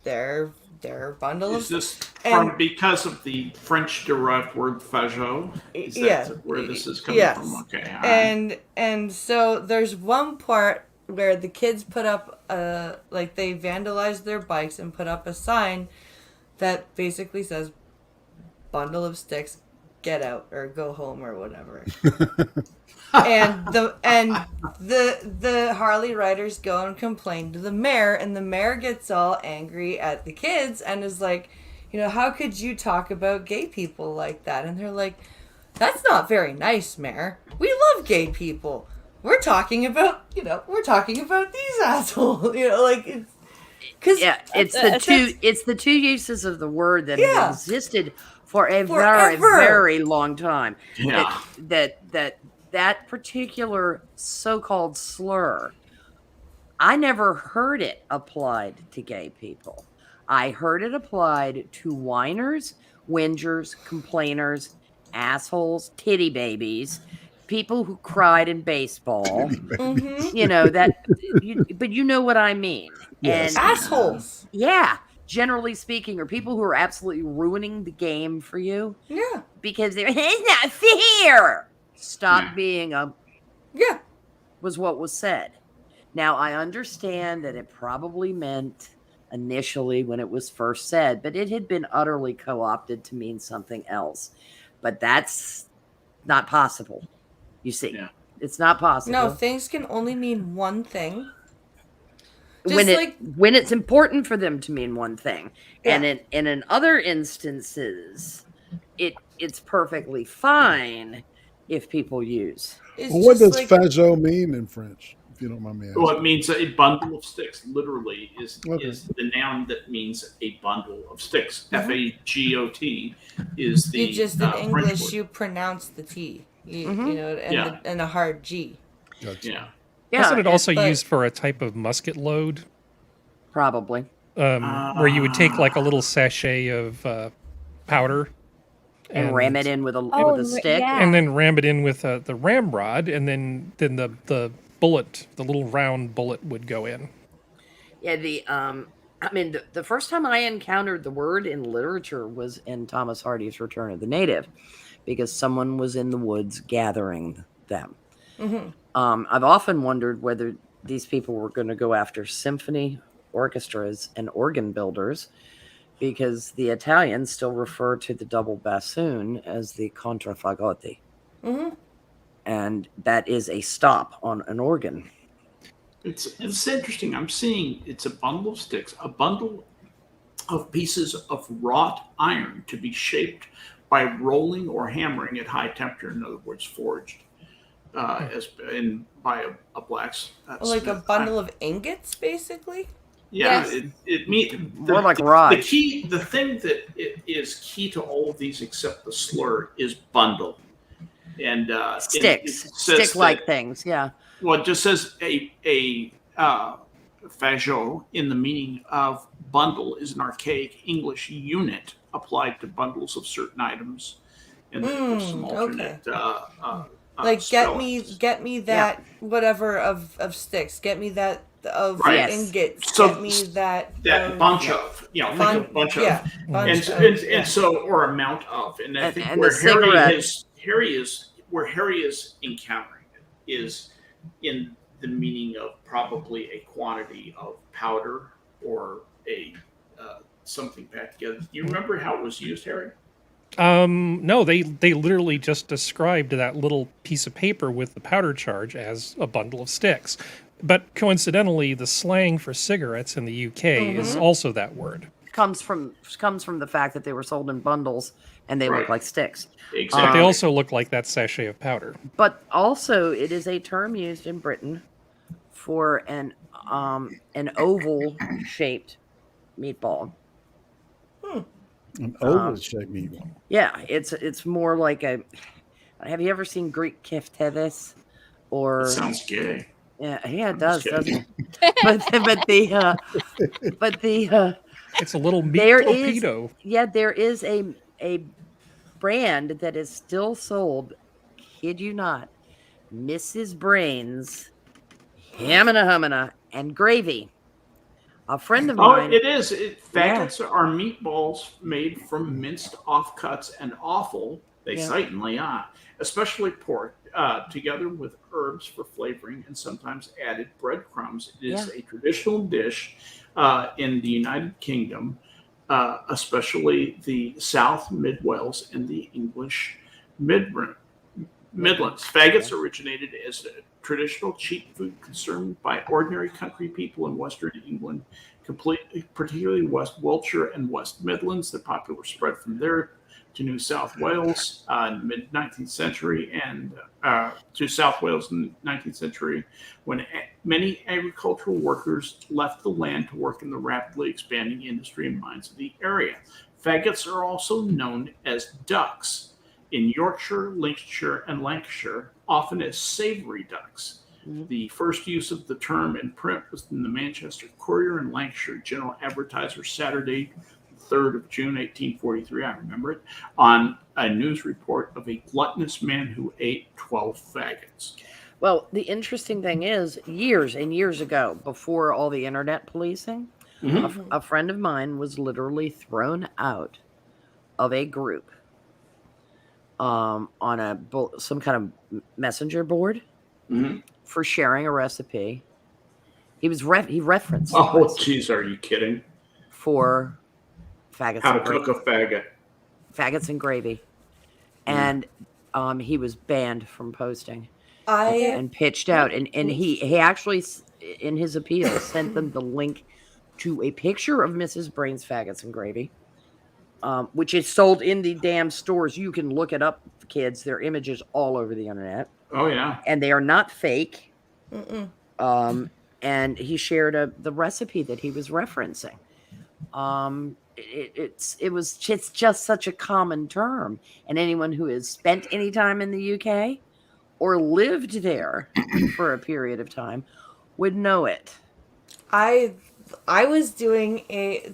they're a bundle of Is sticks. this because of the French-derived word "fajot"? Is that where this is coming from? Okay. All right. And so there's one part where the kids put up they vandalized their bikes and put up a sign that basically says "bundle of sticks, get out," or "go home," or whatever. and the Harley riders go and complain to the mayor, and the mayor gets all angry at the kids and is like, how could you talk about gay people like that? And they're like, that's not very nice, Mayor. We love gay people. We're talking about these assholes. It's the two uses of the word that have existed for a very, very long time. Yeah. That particular so-called slur, I never heard it applied to gay people. I heard it applied to whiners, whingers, complainers, assholes, titty babies, people who cried in baseball. But you know what I mean. Yes. And assholes. Yeah, generally speaking, or people who are absolutely ruining the game for you. Yeah. Because it's not fair. Stop being was what was said. Now, I understand that it probably meant initially when it was first said, but it had been utterly co-opted to mean something else. But that's not possible. You see, it's not possible. No, things can only mean one thing. When it's important for them to mean one thing. And in other instances, it's perfectly fine if people use. What does fajot mean in French, if you don't mind me asking? Well, it means a bundle of sticks. Literally is the noun that means a bundle of sticks. Fagot is the you just in English French word. You pronounce the T, and a hard G. Gotcha. Wasn't it also used for a type of musket load? Probably. Where you would take like a little sachet of powder and ram it in with a stick, and then ram it in with the ramrod, and then the bullet, the little round bullet, would go in. Yeah, the first time I encountered the word in literature was in Thomas Hardy's Return of the Native, because someone was in the woods gathering them. I've often wondered whether these people were going to go after symphony orchestras and organ builders, because the Italians still refer to the double bassoon as the contraffagotti. Mm-hmm. And that is a stop on an organ. It's interesting. I'm seeing it's a bundle of sticks, a bundle of pieces of wrought iron to be shaped by rolling or hammering at high temperature. In other words, forged by a blacksmith. Like a bundle of ingots, basically. Yeah, Yes. it means More like rod. the thing that is key to all of these, except the slur, is bundle. And Sticks, it says stick-like that- things, yeah. Well, it just says a fagot in the meaning of bundle is an archaic English unit applied to bundles of certain items. And there's some alternate. Like spellings. get me that whatever of sticks. Get me that of Right. ingots. So get me that bunch of, think of a bunch of. yeah, bunch of, And so, or amount of, and I think and where the cigarette. Harry is encountering it is in the meaning of probably a quantity of powder or a something packed together. Do you remember how it was used, Harry? No, they literally just described that little piece of paper with the powder charge as a bundle of sticks. But coincidentally, the slang for cigarettes in the UK is also that word. Comes from the fact that they were sold in bundles and they Right. look like sticks. Exactly. But they also look like that sachet of powder. But also, it is a term used in Britain for an oval-shaped meatball. An oval shaped meatball. Yeah, it's more like a. Have you ever seen Greek keftedes? Or It sounds gay. yeah, it does, just doesn't it? but the It's a little meat There is- torpedo. yeah, there is a brand that is still sold. Kid you not, Mrs. Brains, Hamina Humina, and gravy. A friend of mine. It is. Faggots are meatballs made from minced offcuts and offal. They Yeah. cite in Leon, especially pork, together with herbs for flavoring and sometimes added breadcrumbs. It is a traditional dish in the United Kingdom, especially the South Mid Wales and the English Midlands. Faggots originated as a traditional cheap food consumed by ordinary country people in Western England, particularly West Wiltshire and West Midlands. The popular spread from there to New South Wales in the mid 19th century and to South Wales in the 19th century, when many agricultural workers left the land to work in the rapidly expanding industry and mines of the area. Faggots are also known as ducks in Yorkshire, Lincolnshire, and Lancashire, often as savory ducks. The first use of the term in print was in the Manchester Courier and Lancashire General Advertiser, Saturday, 3rd of June, 1843, I remember it, on a news report of a gluttonous man who ate 12 faggots. Well, the interesting thing is, years and years ago, before all the internet policing, a friend of mine was literally thrown out of a group on some kind of messenger board for sharing a recipe. He referenced the Oh, recipe geez, are you kidding? for faggots How to and gravy. cook a faggot. Faggots and gravy, and he was banned from posting I and pitched out. And he actually, in his appeal, sent them the link to a picture of Mrs. Brain's Faggots and Gravy, which is sold in the damn stores. You can look it up, kids. There are images all over the internet, Oh, yeah. and they are not fake. And he shared the recipe that he was referencing. It's just such a common term, and anyone who has spent any time in the UK or lived there for a period of time would know it. I was doing a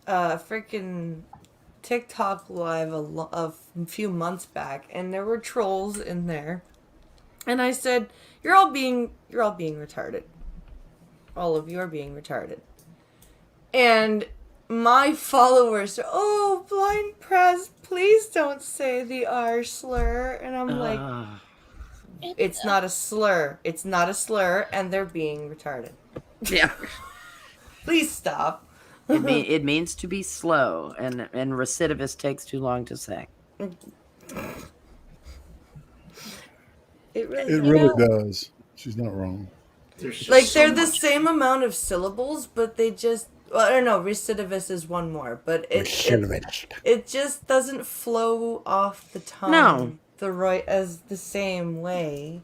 freaking TikTok live a few months back, and there were trolls in there, and I said, "You're all being retarded. All of you are being retarded." And my followers, "Oh, blind press, please don't say the R slur," and I'm like, "It's not a slur. It's not a slur, and they're being retarded." Yeah. Please stop. It means to be slow, and recidivist takes too long to say. It really, It really does. She's not wrong. There's just like so they're the much. same amount of syllables, but they just. Well, I don't know. Recidivist is one more, but it just doesn't flow off the tongue No. as the same way.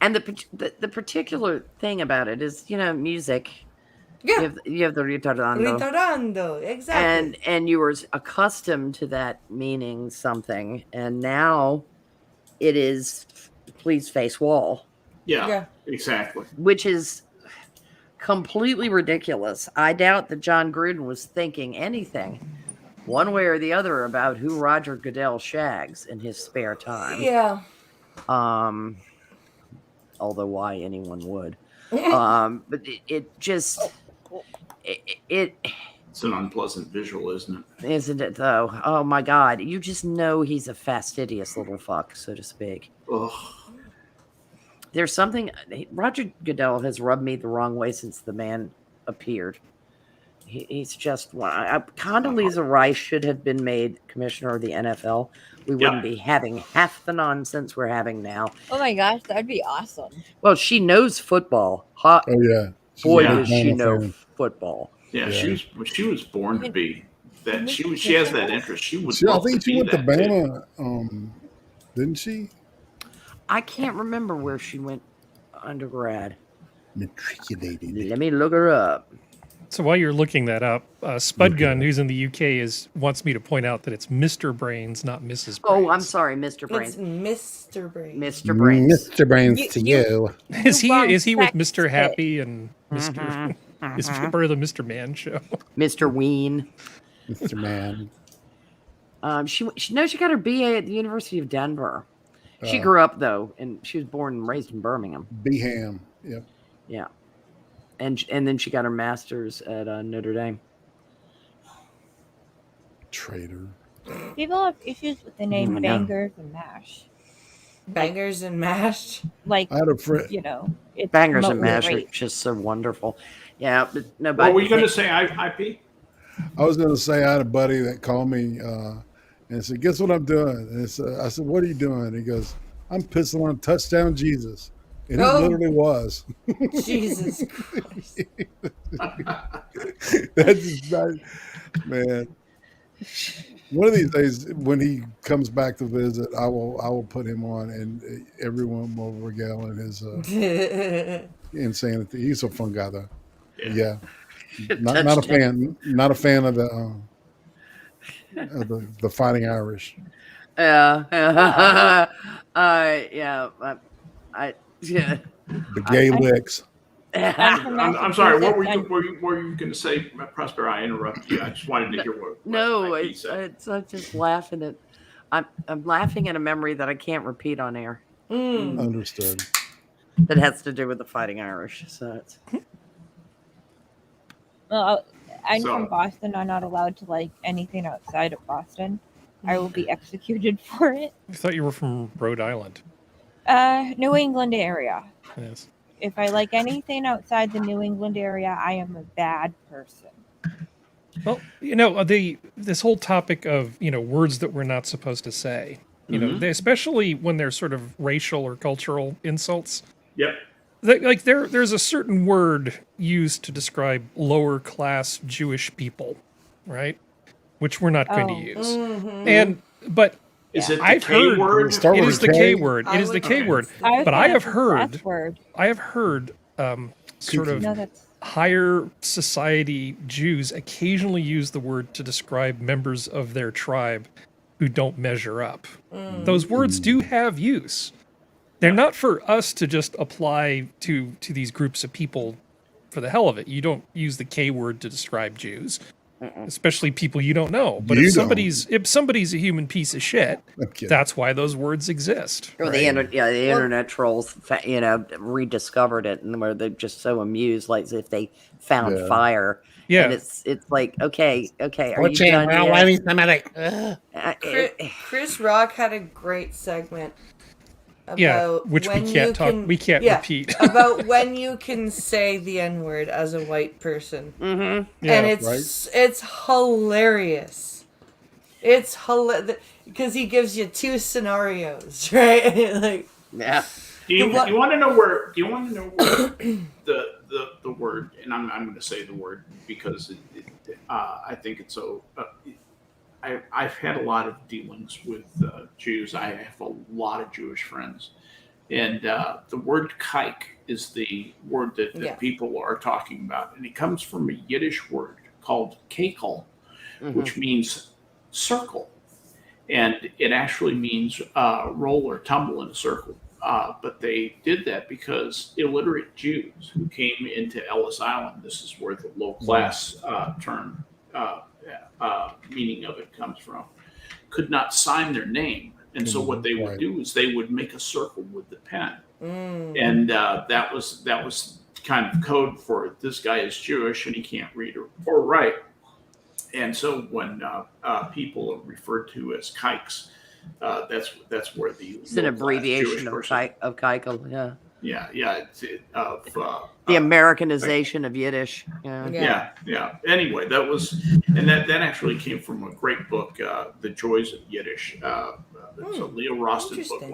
And the particular thing about it is, music. Yeah. You have the ritardando. Ritardando, exactly. And you were accustomed to that meaning something, and now it is please face wall, Yeah, exactly. which is completely ridiculous. I doubt that John Gruden was thinking anything one way or the other about who Roger Goodell shags in his spare time. Yeah. Although why anyone would. But it just It's an unpleasant visual, isn't it? isn't it though? Oh my God. You just know he's a fastidious little fuck, so to speak. Ugh. There's something Roger Goodell has rubbed me the wrong way since the man appeared. He's just Condoleezza Rice should have been made commissioner of the NFL. We wouldn't be having half the nonsense we're having now. Oh my gosh, that'd be awesome. Well, she knows football. Oh yeah. Boy, Yeah. does she know fan. football. Yeah, Yeah. she was born to be that. She has that interest. She would. I love think to she be went to that too. Bama, didn't she? I can't remember where she went undergrad. Matriculated. Let me look her up. So while you're looking that up, Spudgun, who's in the UK, wants me to point out that it's Mr. Brains, not Mrs. Brains. Oh, I'm sorry, Mr. It's Brains. Mr. Brain. Mr. Brains. Mr. Brains You- to you- you. Is he with Sex Mr. pit. Happy and Mr. Is part of the Mr. Man show? Mr. Ween. Mr. Man. She got her BA at the University of Denver. She Uh, grew up though, and she was born and raised in Birmingham. Beham. Yep. Yeah, and then she got her master's at Notre Dame. Traitor. People have issues with the name I know. Bangers and Mash. Bangers and mash. Like, I had a friend. it's Bangers and remotely mash are rape. just so wonderful. Yeah, but no. What were you going to say? IP? I was going to say I had a buddy that called me and said, "Guess what I'm doing?" And I said, "What are you doing?" He goes, "I'm pissing on touchdown Jesus," and he Oh. literally was. Jesus Christ. That's just not, man. One of these days, when he comes back to visit, I will put him on, and everyone will regale in his insanity. He's a fun guy, though. Yeah, not a fan. Not a fan of the Fighting Irish. Yeah. Yeah. Yeah. The gay licks. I'm sorry. What were you going to say, Prospero? I interrupted you. I just wanted to hear what No, IP said. I'm just laughing at. I'm laughing at a memory that I can't repeat on air. Understood. That has to do with the Fighting Irish. So it's. Well, I'm So- from Boston. I'm not allowed to like anything outside of Boston. I will be executed for it. I thought you were from Rhode Island. New England area. Yes. If I like anything outside the New England area, I am a bad person. Well, this whole topic of words that we're not supposed to say. Especially when they're sort of racial or cultural insults. Yep. Like there's a certain word used to describe lower class Jewish people, right? Which we're not going to use. But Is it the I've K heard word? Start it with is a the K? K word. I It is the would- K okay. word. I But thought I it have was heard- last word. I have heard sort of No, that's higher society Jews occasionally use the word to describe members of their tribe who don't measure up. Those words do have use. They're not for us to just apply to these groups of people for the hell of it. You don't use the K word to describe Jews, especially people you don't know. But You if don't. somebody's a human piece of shit, I'm kidding. that's why those words exist. Or the internet trolls, rediscovered it, and where they're just so amused, like as if they found Yeah. fire. Yeah. And it's like, okay, are you done yet? Chris Rock had a great segment about which we when can't you talk. can, We can't yeah, repeat. about when you can say the N-word as a white person. Mm-hmm. Yeah, And it's hilarious. It's hilarious because he gives you two scenarios, right? Like, Yeah. Do you What- want to know where? Do you want to know where the word? And I'm going to say the word because I think it's so. I've had a lot of dealings with Jews. I have a lot of Jewish friends, and the word "kike" is the word that Yeah. people are talking about, and it comes from a Yiddish word called "kekel," Mhm. which means circle, and it actually means roll or tumble in a circle. But they did that because illiterate Jews who came into Ellis Island, this is where the low class term meaning of it comes from, could not sign their name. And so what they would do is they would make a circle with the pen. And that was kind of code for this guy is Jewish and he can't read or write. And so when people are referred to as kikes, that's where the It's an abbreviation of Keikel. Yeah. Yeah. The Americanization of Yiddish. Yeah. Yeah. Anyway, that was, and that actually came from a great book, The Joys of Yiddish. It's a Leo Rosten book, Interesting.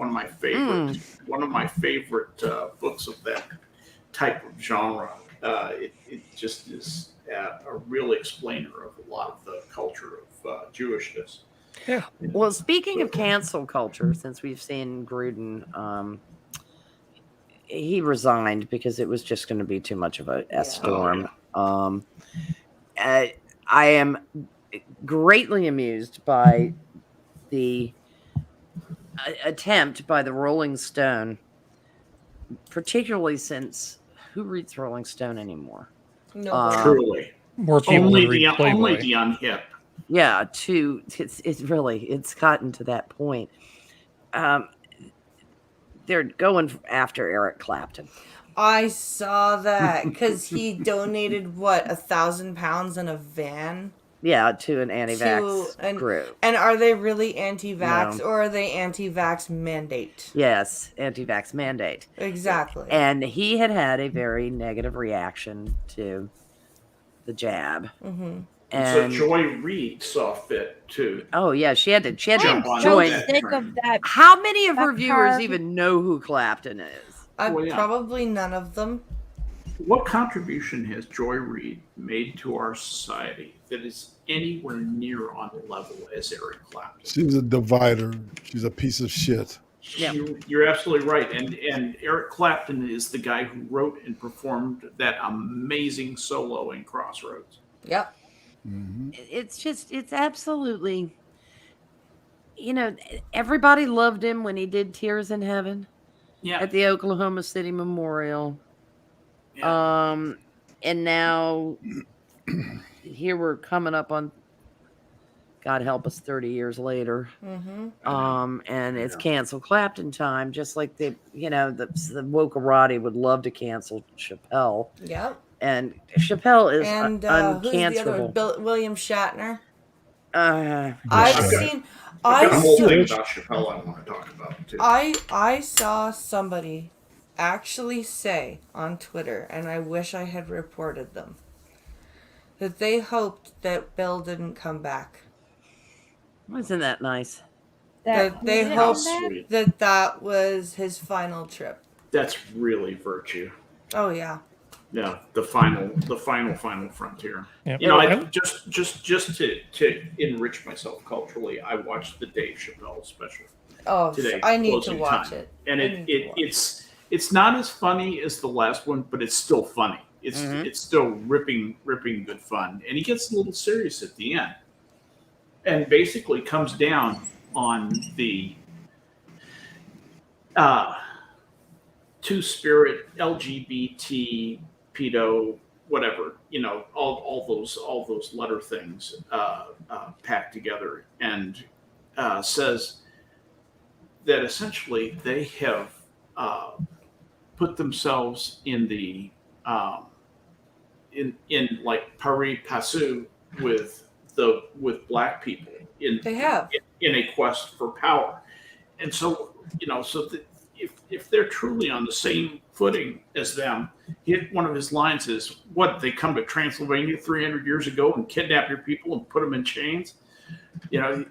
one of my favorite books of that type of genre. It just is a real explainer of a lot of the culture of Jewishness. Yeah. Well, speaking of cancel culture, since we've seen Gruden, he resigned because it was just going to be too much of a storm. I am greatly amused by the attempt by the Rolling Stone, particularly since who reads Rolling Stone anymore? No. Truly, More people only would read Playboy. the unhip. Yeah, it's gotten to that point. They're going after Eric Clapton. I saw that because he donated what, 1,000 pounds in a van. Yeah, to an anti-vax and, group. And are they really anti-vax No. or are they anti-vax mandate? Yes, anti-vax mandate. Exactly. And he had a very negative reaction to the jab. Mm-hmm. And so Joy Reid saw fit to. Oh yeah, she had to Jump on so join. that sick train. of that. How many of her Fuck viewers her. even know who Clapton is? Well, yeah. Probably none of them. What contribution has Joy Reid made to our society that is anywhere near on the level as Eric Clapton? She's a divider. She's a piece of shit. Yeah. You're absolutely right. And Eric Clapton is the guy who wrote and performed that amazing solo in Crossroads. Yep. Mm-hmm. It's absolutely, everybody loved him when he did Tears in Heaven Yeah. at the Oklahoma City Memorial. Yeah. And now here we're coming up on, God help us, 30 years later. Mm-hmm. And it's cancel Clapton time, just like the wokerati would love to cancel Chappelle. Yep. And Chappelle is And who's the other one? William Shatner. I've seen. I've got a whole thing about Chappelle I want to talk about too. I saw somebody actually say on Twitter, and I wish I had reported them, that they hoped that Bill didn't come back. Isn't that nice? That they Yeah. hoped Sweet. that was his final trip. That's really virtue. Oh yeah. Yeah, the final frontier. Yep. Just to enrich myself culturally, I watched the Dave Chappelle special Oh, today. I need to Closing watch Time. it. And I need to watch it's not as funny as the last one, but it's still funny. It's Mhm. it's still ripping good fun, and he gets a little serious at the end, and basically comes down on the two-spirit LGBT pedo whatever, all those letter things packed together, and says that essentially they have put themselves in the in like pari passu with black people in They have. in a quest for power, and so if they're truly on the same footing as them, one of his lines is, "What, they come to Transylvania 300 years ago and kidnap your people and put them in chains?" You know,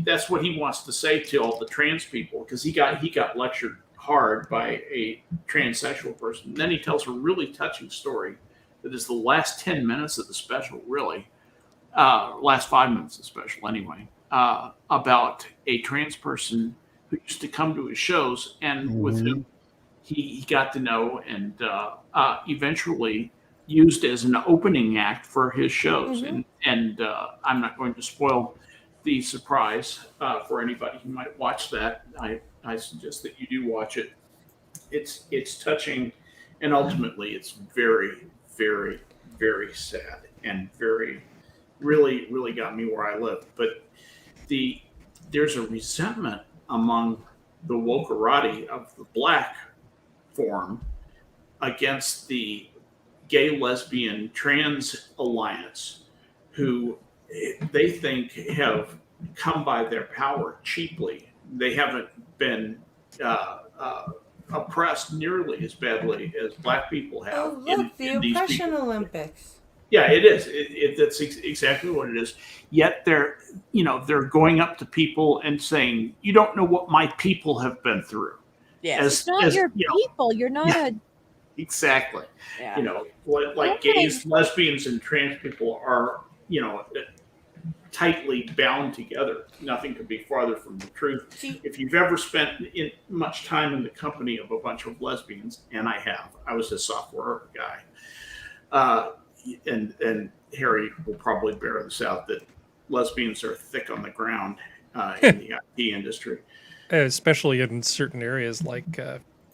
that's what he wants to say to all the trans people, because he got lectured hard by a transsexual person. And then he tells a really touching story that is the last 10 minutes of the special, really, last 5 minutes of the special anyway, about a trans person who used to come to his shows and with whom he got to know and eventually used as an opening act for his shows. And I'm not going to spoil the surprise for anybody who might watch that. I suggest that you do watch it. It's touching, and ultimately it's very, very, very sad and really, really got me where I live. But there's a resentment among the wokerati of the black form against the gay, lesbian, trans alliance, who they think have come by their power cheaply. They haven't been oppressed nearly as badly as black people have. Oh, look, the Oppression Olympics. Yeah, it is. That's exactly what it is. Yet they're going up to people and saying, "You don't know what my people have been through." Yes. It's not your people. You're not a. Exactly. Yeah. You know, like gays, lesbians, and trans people are, tightly bound together. Nothing could be farther from the truth. If you've ever spent much time in the company of a bunch of lesbians, and I have, I was a software guy, and Harry will probably bear this out, that lesbians are thick on the ground in the IT industry. Especially in certain areas like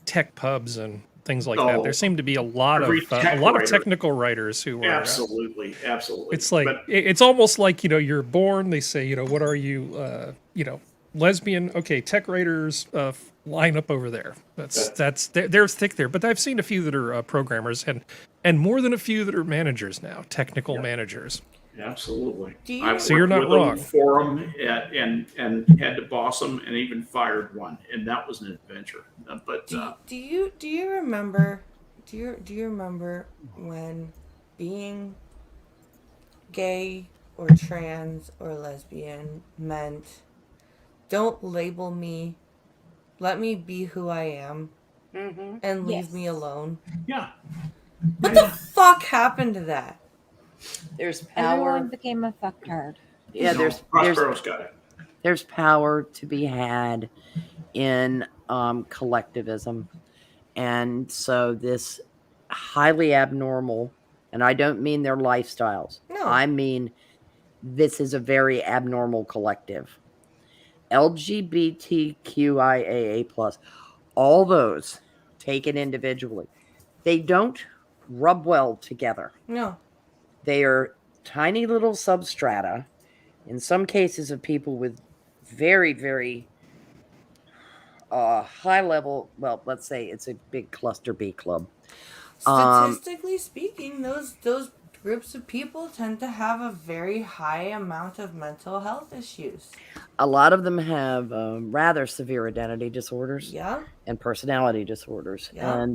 tech pubs and things like that. There seem to be a lot of technical writers who are absolutely. It's like it's almost like you're born. They say what are you lesbian? Okay, tech writers line up over there. They're thick there. But I've seen a few that are programmers and more than a few that are managers now, technical managers. Absolutely. So you're not wrong. For them and had to boss them and even fired one, and that was an adventure. But do you remember when being gay or trans or lesbian meant don't label me, let me be who I am, and leave me alone? Yeah. What the fuck happened to that? There's power. Everyone became a fucktard. Yeah, Prospero's got it. There's power to be had in collectivism, and so this highly abnormal, and I don't mean their lifestyles. No, I mean this is a very abnormal collective. LGBTQIAA+, all those taken individually, they don't rub well together. No. They are tiny little substrata, in some cases, of people with very, very high level. Well, let's say it's a big cluster B club. Statistically speaking, those groups of people tend to have a very high amount of mental health issues. A lot of them have rather severe identity disorders and personality disorders. Yeah.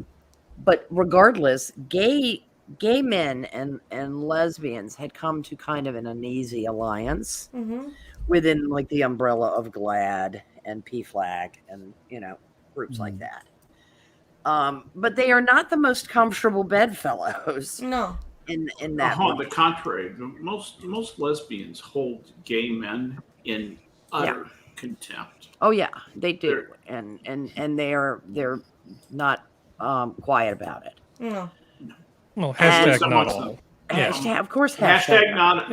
But regardless, gay men and lesbians had come to kind of an uneasy alliance within like the umbrella of GLAAD and PFLAG and groups like that. But they are not the most comfortable bedfellows. No. In that. On the contrary, most lesbians hold gay men in utter contempt. Oh yeah, they do, and they're not quiet about it. No. Well, hashtag not all. Hashtag, of course. Hashtag not.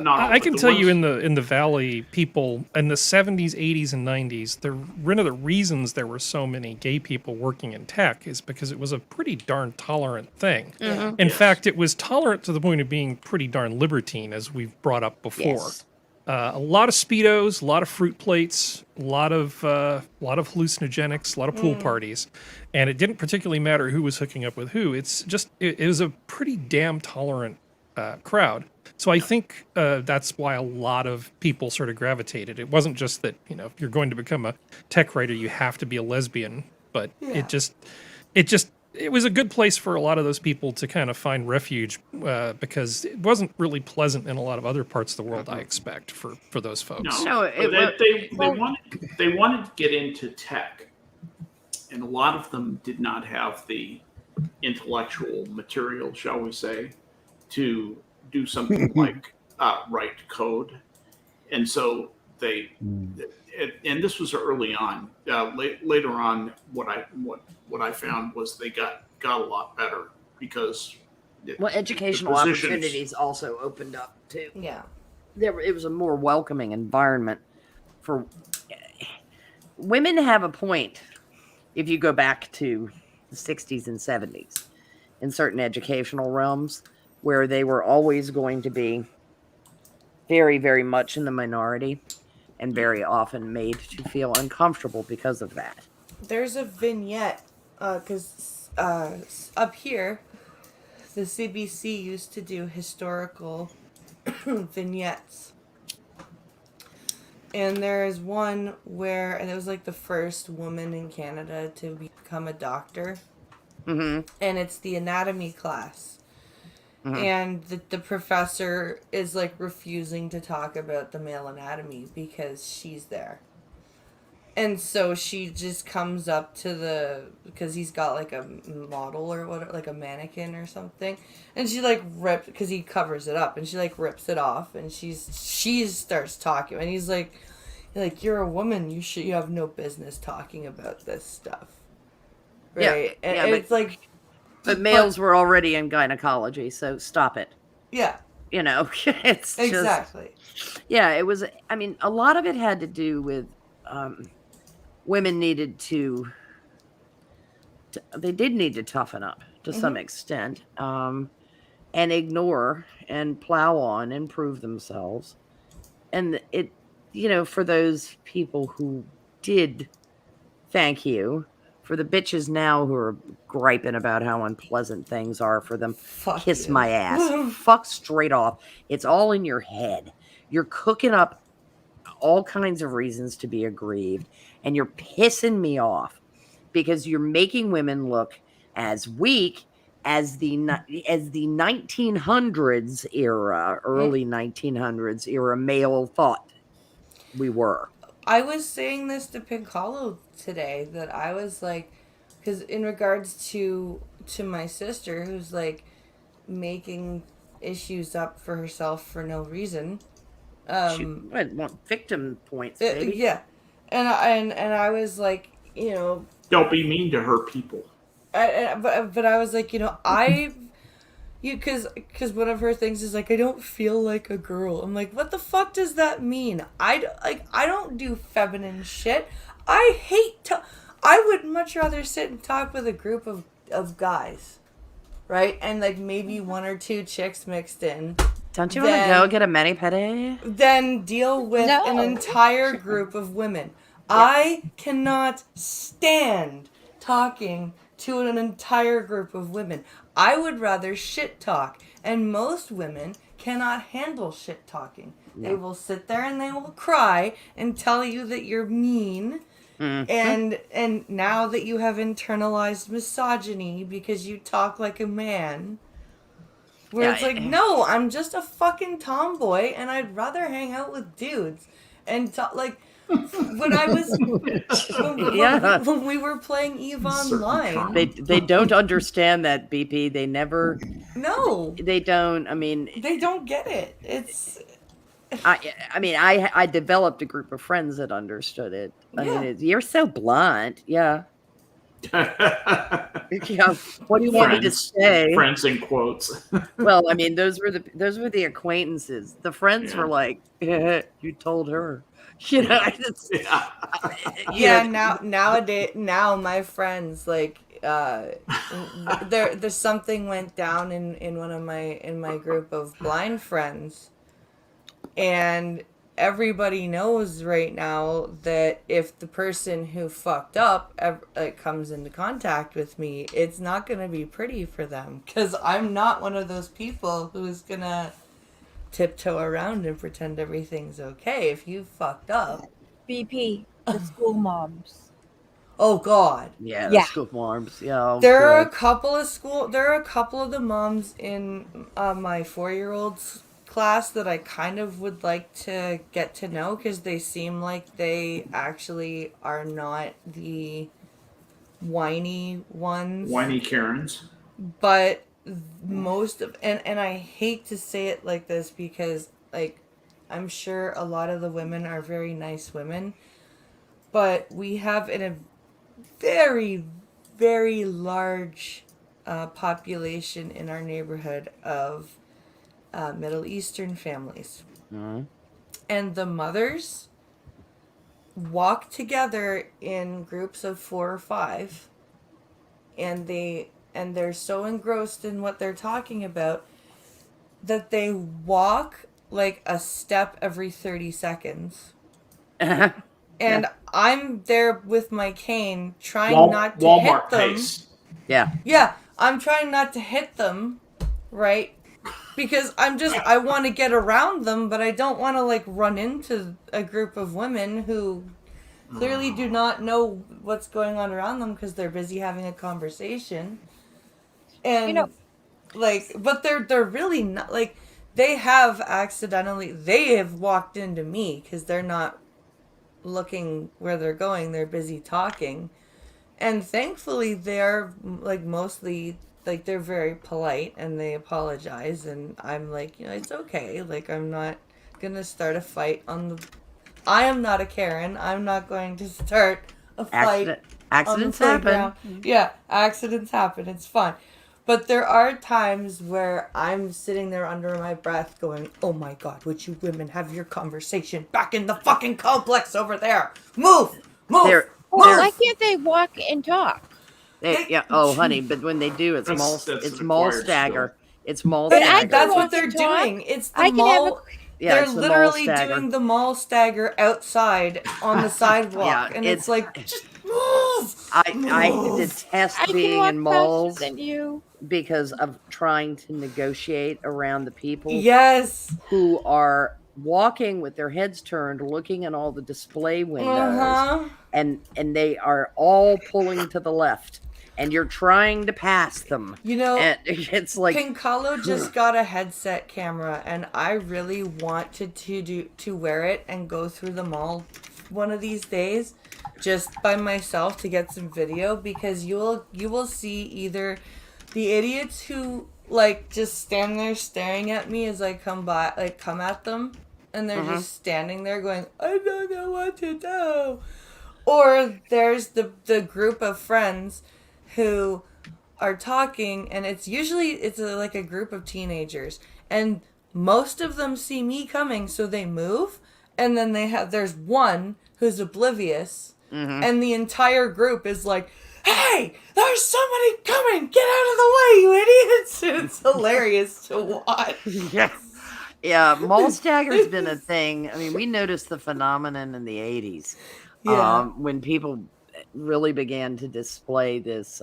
I can tell you in the Valley, people in the 70s, 80s, and 90s, one of the reasons there were so many gay people working in tech is because it was a pretty darn tolerant thing. In fact, it was tolerant to the point of being pretty darn libertine, as we've brought up before. Yes. A lot of Speedos, a lot of fruit plates, a lot of hallucinogenics, a lot of pool parties, and it didn't particularly matter who was hooking up with who. It's just it was a pretty damn tolerant crowd. So I think that's why a lot of people sort of gravitated. It wasn't just that if you're going to become a tech writer, you have to be a lesbian. but Yeah. it was a good place for a lot of those people to kind of find refuge because it wasn't really pleasant in a lot of other parts of the world, I expect, for those folks. No, it they wanted to get into tech, and a lot of them did not have the intellectual material, shall we say, to do something like write code, and so they. And this was early on. Later on, what I found was they got a lot better because educational the positions- opportunities also opened up too. Yeah. It was a more welcoming environment for women. Have a point if you go back to the 60s and 70s in certain educational realms where they were always going to be very, very much in the minority and very often made to feel uncomfortable because of that. There's a vignette, because up here, the CBC used to do historical vignettes. And there's one where, and it was like the first woman in Canada to become a doctor. Mm-hmm. And it's the anatomy class. Mhm. And the professor is like refusing to talk about the male anatomy because she's there. And so she just comes up to because he's got like a model or what, like a mannequin or something. And she like rips, because he covers it up, and she like rips it off, and she starts talking. And he's like, you're a woman, you have no business talking about this stuff. Right? Yeah, And yeah, it's like, But males were already in gynecology, so stop it. yeah, It's exactly. Yeah, it was. I mean, a lot of it had to do with women needed to. They did need to toughen up to some extent, and ignore and plow on and prove themselves. And it, for those people who did, thank you. For the bitches now who are griping about how unpleasant things are for them, Fuck kiss you. my ass. Fuck straight off. It's all in your head. You're cooking up all kinds of reasons to be aggrieved, and you're pissing me off because you're making women look as weak as the 1900s era, early 1900s era male thought we were. I was saying this to Pink Hollow today, that I was like, because in regards to my sister, who's like making issues up for herself for no reason. She want victim points, baby. Yeah, and I was like, Don't be mean to her people. but I was like, because one of her things is like, I don't feel like a girl. I'm like, what the fuck does that mean? I don't do feminine shit. I hate I would much rather sit and talk with a group of guys, right? And like maybe one or two chicks mixed in. Don't you want to go get a mani-pedi? Then deal with an entire group of women. I cannot stand talking to an entire group of women. I would rather shit talk. And most women cannot handle shit talking. No. They will sit there and they will cry and tell you that you're mean. Mm-hmm. And now that you have internalized misogyny because you talk like a man, where it's like, no, I'm just a fucking tomboy and I'd rather hang out with dudes. And like, when I was when we were playing EVE Online, they don't understand that, BP. They never. No, they don't. I mean, they don't get it. It's. I developed a group of friends that understood it. I mean, you're so blunt. Yeah. What do you want me to say? Friends in quotes. Well, I mean, those were the acquaintances. The friends were like, you told her. Nowadays, my friends, like, there's something went down in my group of blind friends, and everybody knows right now that if the person who fucked up comes into contact with me, it's not going to be pretty for them, because I'm not one of those people who's going to tiptoe around and pretend everything's okay if you fucked up. BP, the school moms. Oh God. Yeah, Yeah. the school farms. Yeah. Oh, There are a good. couple of the moms in my 4-year-old's class that I kind of would like to get to know because they seem like they actually are not the whiny ones. Whiny Karens. But most of and I hate to say it like this because like I'm sure a lot of the women are very nice women, but we have a very, very large population in our neighborhood of Middle Eastern families. Mhm. And the mothers walk together in groups of 4 or 5, and they're so engrossed in what they're talking about that they walk like a step every 30 seconds. And I'm there with my cane trying not to Walmart hit them. pace. Yeah. Yeah, I'm trying not to hit them, right? Because I want to get around them, but I don't want to like run into a group of women who clearly do not know what's going on around them because they're busy having a conversation. And You know- like, but they're really not like they have walked into me because they're not looking where they're going. They're busy talking. And thankfully they're like mostly like they're very polite and they apologize, and I'm like, it's okay. Like I'm not gonna start a fight I am not a Karen. I'm not going to start a fight. Accidents on the happen. playground. Yeah, accidents happen. It's fine. But there are times where I'm sitting there under my breath going, oh my God, would you women have your conversation back in the fucking complex over there? Move! They're- Why can't they walk and talk? Yeah. Oh, honey, but when they do, it's That's it's an mall acquired stagger. It's mall But I stagger. can That's what walk they're and talk. doing. It's the I can have a- mall. Yeah, They're it's the mall literally stagger. doing the mall stagger outside on the sidewalk. Yeah, and it's like, just move! I Move! detest I can being walk in malls faster than you. because of trying to negotiate around the people Yes. who are walking with their heads turned, looking at all the display windows, Uh-huh. and they are all pulling to the left, and you're trying to pass them. And it's like Pincalo just got a headset camera, and I really wanted to wear it and go through the mall one of these days, just by myself to get some video, because you will see either the idiots who like just stand there staring at me as I come at them, and they're just standing there going, I don't know what to do, or there's the group of friends who are talking, and it's like a group of teenagers, and most of them see me coming, so they move, and then there's one who's oblivious, and the entire group is like, hey, there's somebody coming, get out of the way, you idiots. It's hilarious to watch. Yeah, mall stagger's been a thing. I mean, we noticed the phenomenon in the 80s. Yeah. When people really began to display this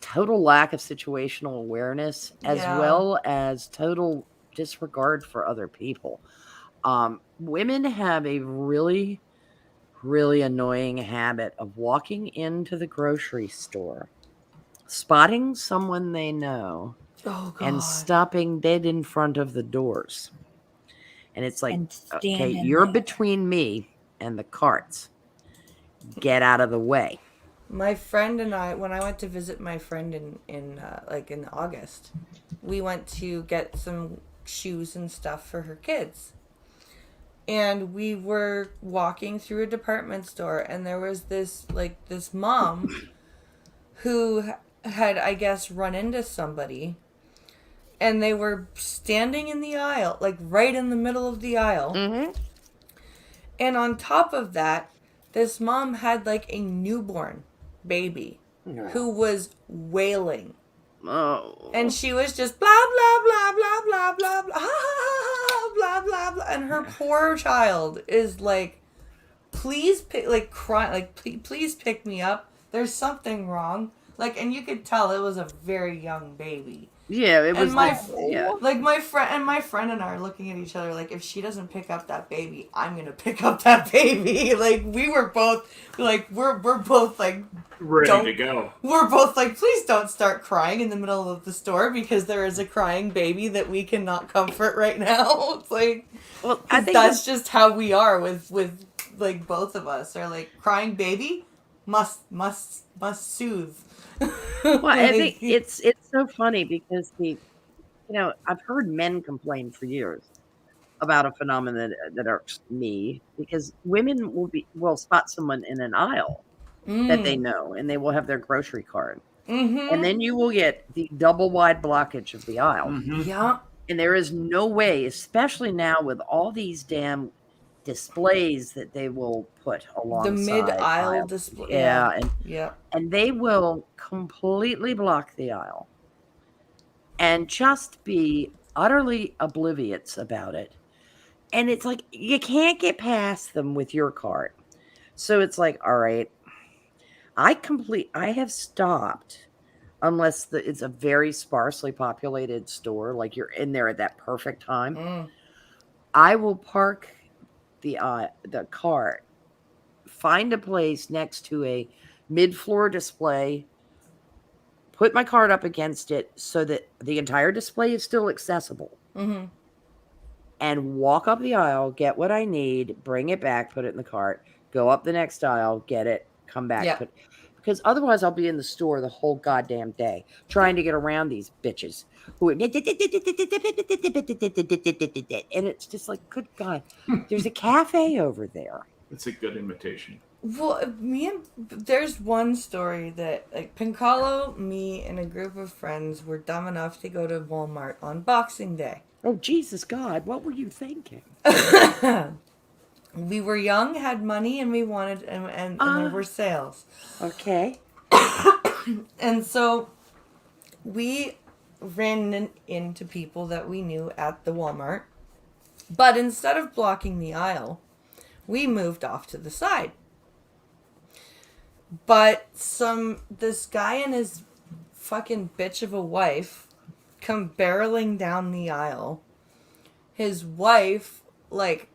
total lack of situational awareness, as well as total disregard for other people. Women have a really, really annoying habit of walking into the grocery store, spotting someone they know, Oh, God. and stopping dead in front of the doors. And it's like, And okay, standing you're there. between me and the carts. Get out of the way. My friend and I, when I went to visit my friend in August, we went to get some shoes and stuff for her kids. And we were walking through a department store, and there was this mom who had, I guess, run into somebody, and they were standing in the aisle, like right in the middle of the aisle. Mm-hmm. And on top of that, this mom had like a newborn baby who was wailing. Oh. And she was just blah, blah, blah, blah, blah, blah, blah, blah, blah, blah. And her poor child is like, please pick, like crying, like, please pick me up. There's something wrong. Like, and you could tell it was a very young baby. Yeah, it was And my yeah. like my friend and I are looking at each other like, if she doesn't pick up that baby, I'm gonna pick up that baby. Like we were both like we're both like Ready to go. we're both like, please don't start crying in the middle of the store because there is a crying baby that we cannot comfort right now. It's like, Well, I think that's just how we are with like both of us are like, crying baby must soothe. well, I think it's so funny because I've heard men complain for years about a phenomenon that irks me because women will spot someone in an aisle that they know and they will have their grocery card. Mm-hmm. And then you will get the double wide blockage of the aisle. Mm-hmm. Yeah. And there is no way, especially now with all these damn displays that they will put alongside The mid-aisle aisles. display. Yeah, Yeah. and they will completely block the aisle and just be utterly oblivious about it. And it's like you can't get past them with your cart. So it's like, all right, I have stopped unless it's a very sparsely populated store, like you're in there at that perfect time. Mm. I will park the cart, find a place next to a mid-floor display, put my cart up against it so that the entire display is still accessible, Mm-hmm. and walk up the aisle, get what I need, bring it back, put it in the cart, go up the next aisle, get it, come back. Yeah. Because otherwise I'll be in the store the whole goddamn day trying to get around these bitches who and it's just like, good God, there's a cafe over there. It's a good imitation. Well, there's one story that, like, Pincalo, me, and a group of friends were dumb enough to go to Walmart on Boxing Day. Oh, Jesus God, what were you thinking? We were young, had money, and we wanted, and there were sales. Okay. And so we ran into people that we knew at the Walmart. But instead of blocking the aisle, we moved off to the side. But this guy and his fucking bitch of a wife come barreling down the aisle. His wife, like,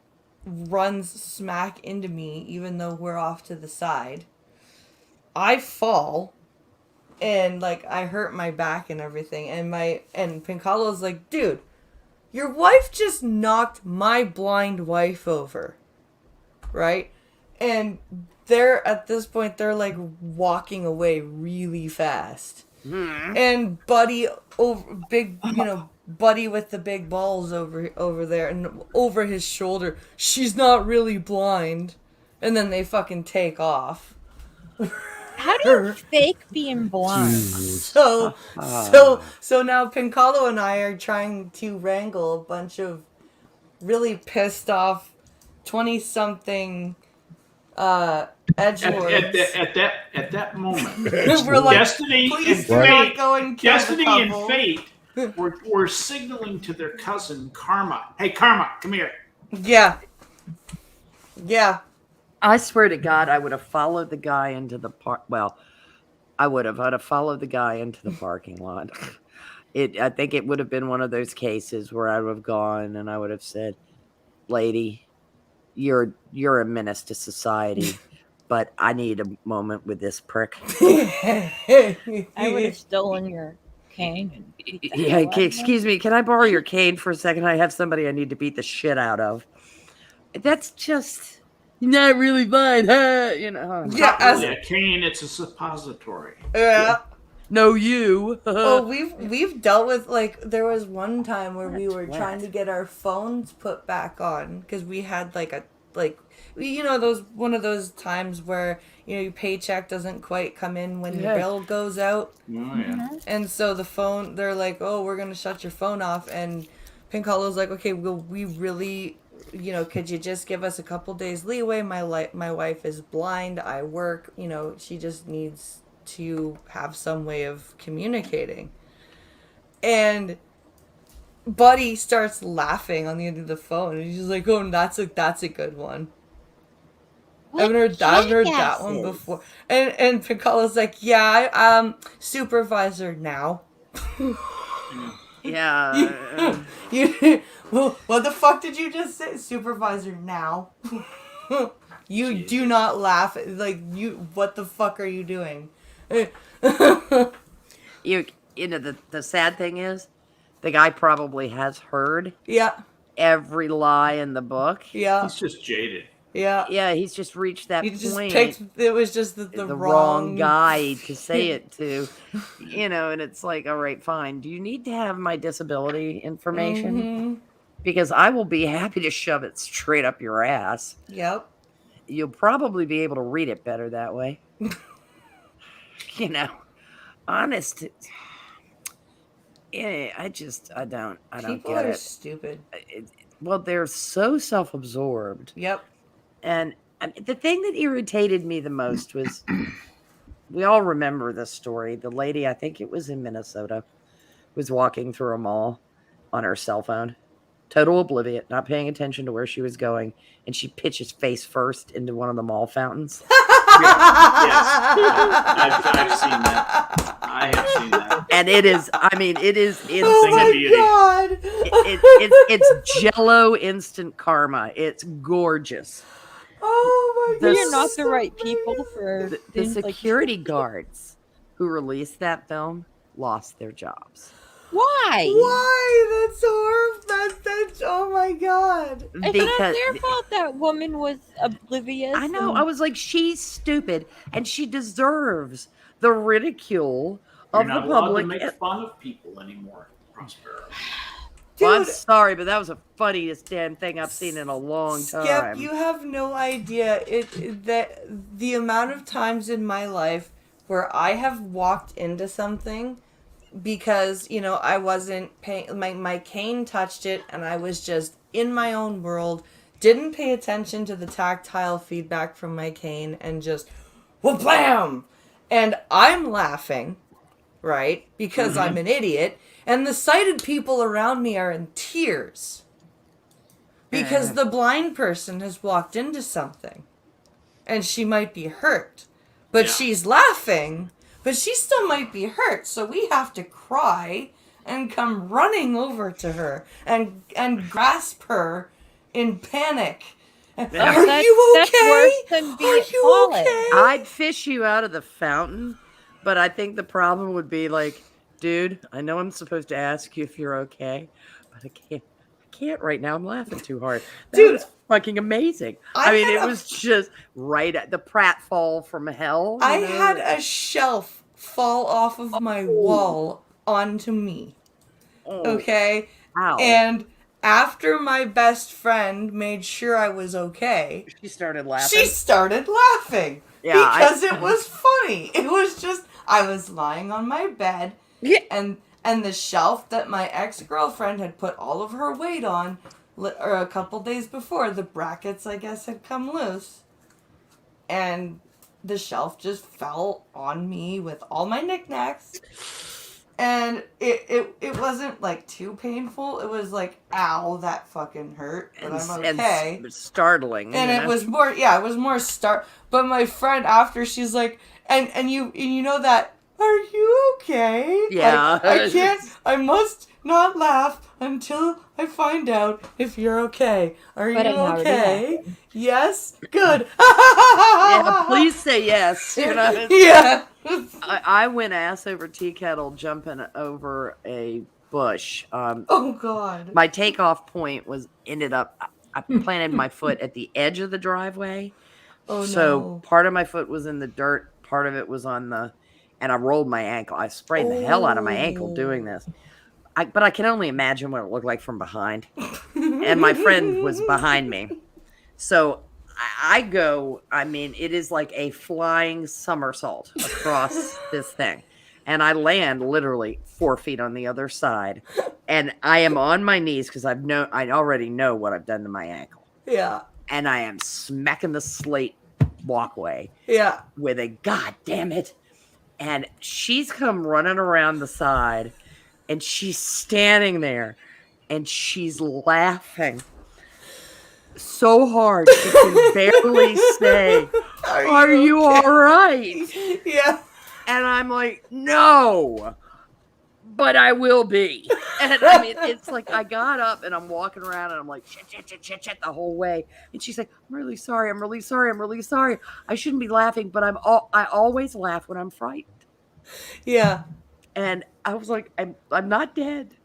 runs smack into me even though we're off to the side. I fall and, like, I hurt my back and everything, and Pincalo's like, dude, your wife just knocked my blind wife over, right? And at this point they're like walking away really fast. And Buddy Buddy with the big balls over there and over his shoulder, she's not really blind. And then they fucking take off. How do you fake being blind? So now Pincalo and I are trying to wrangle a bunch of really pissed off 20-something edgelords. At that moment, We're like, Destiny please and do not Fate, go and kill Destiny the and couple. Fate were signaling to their cousin Karma. Hey, Karma, come here. Yeah. I swear to God, I would have followed the guy into the park. Well, I'd have followed the guy into the parking lot. I think it would have been one of those cases where I would have gone and I would have said, "Lady, you're a menace to society, but I need a moment with this prick." I would have stolen your cane. And beat the Yeah, hell out of him. excuse me, can I borrow your cane for a second? I have somebody I need to beat the shit out of. That's just not really fine, huh? Yeah, Yeah, Kane, it's a suppository. yeah. No, you. Oh, we've dealt with, like, there was one time where we were trying to get our phones put back on because we had those one of those times where your paycheck doesn't quite come in when your bill goes out. Oh yeah. And so the phone, they're like, oh, we're going to shut your phone off. And Pincalo's like, okay, well, we really, could you just give us a couple days leeway? My wife is blind. I work, she just needs to have some way of communicating. And Buddy starts laughing on the end of the phone. And he's like, oh, that's a good one. What I've heard that one jackasses? before. And Piccolo's like, yeah, supervisor now. Yeah. Well, what the fuck did you just say? Supervisor now. You Jesus. do not laugh. Like, what the fuck are you doing? You know, the sad thing is, the guy probably has heard Yeah, every lie in the book. yeah, He's just jaded. yeah. Yeah, he's just reached that You just point. picked, it was just the wrong guy to say it to, you know, and it's like, all right, fine. Do you need to have my disability information? Mhm. Because I will be happy to shove it straight up your ass. Yep. You'll probably be able to read it better that way. You know, honest. Yeah, I don't People get are it. stupid. Well, they're so self-absorbed. Yep. And the thing that irritated me the most was, we all remember this story. The lady, I think it was in Minnesota, was walking through a mall on her cell phone, total oblivion, not paying attention to where she was going, and she pitches face first into one of the mall fountains. Yes, I've seen that. I have seen that. And it is, I mean, it is instant. Oh Thing of my beauty. god! It's Jello instant karma. It's gorgeous. Oh my The god! You're not the right people for The things like security guards who released that film lost their jobs. why? Why? That's horrible. That's oh my god. It's not their fault that woman was oblivious. I know. and- I was like, she's stupid, and she deserves the ridicule You're of the not allowed to public. make fun of people anymore, Prospero. Well, I'm Dude. sorry, but that was the funniest damn thing I've seen in a long Skep, time. you have no idea that the amount of times in my life where I have walked into something because, you know, I wasn't paying, my cane touched it and I was just in my own world, didn't pay attention to the tactile feedback from my cane and just, wha-blam! And I'm laughing, right? Because I'm an idiot. And the sighted people around me are in tears. Because the blind person has walked into something. And she might be hurt. But Yeah. she's laughing. But she still might be hurt. So we have to cry and come running over to her. And grasp her in panic. Are That's- you that's okay? worse than Are being you fallen. okay? I'd fish you out of the fountain, but I think the problem would be like, dude, I know I'm supposed to ask you if you're okay, but I can't right now. I'm laughing too hard. That Dude, was fucking amazing. I I mean, had it a- was just right at the pratfall from hell. you I know? had a shelf fall off of my wall onto me. Oh, Okay? ow. And after my best friend made sure I was okay, She started laughing. she started laughing. Yeah, Because it was funny. It was just, I was lying on my bed, Yeah. and the shelf that my ex-girlfriend had put all of her weight on, or a couple days before, the brackets, I guess, had come loose. And the shelf just fell on me with all my knickknacks. And it wasn't like too painful. It was like, ow, that fucking hurt. But I'm okay. And startling. And you it know? was more, yeah, it was more But my friend after, she's like, and you know that, are you okay? Yeah. I must not laugh until I find out if you're okay. Are But you I'm already okay? laughing. Yes? Good. Yeah, please say yes. You know? Yeah. I went ass over tea kettle jumping over a bush. Oh, God. My takeoff point ended up. I planted my foot at the edge of the driveway, Oh, so no. part of my foot was in the dirt, part of it was on the, and I rolled my ankle. I sprained the hell out of my ankle doing this. But I can only imagine what it looked like from behind. And my friend was behind me, so I go. I mean, it is like a flying somersault across this thing. And I land literally 4 feet on the other side, and I am on my knees because I already know what I've done to my ankle, Yeah. and I am smacking the slate walkway Yeah. with a god damn it, and she's come running around the side, and she's standing there, and she's laughing, so hard she could barely say, "Are you okay? all right?" Yeah. And I'm like, "No, but I will be." And I mean, it's like I got up and I'm walking around and I'm like, shit the whole way. And she's like, "I'm really sorry. I'm really sorry. I'm really sorry. I shouldn't be laughing, but I always laugh when I'm frightened." Yeah. And I was like, I'm not dead.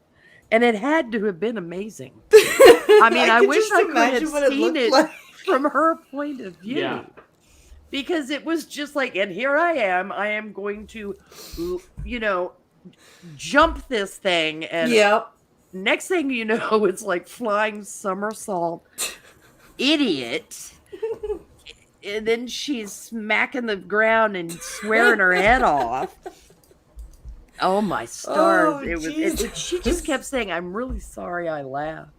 And it had to have been amazing. I mean, I could wish just I could imagine have what seen looked it like. from her point of view. Yeah. Because it was just like, and here I am going to, jump this thing. And Yep. next thing you know, it's like flying somersault. Idiot. And then she's smacking the ground and swearing her head off. Oh my stars. Oh, She just kept saying, "I'm really sorry I laughed."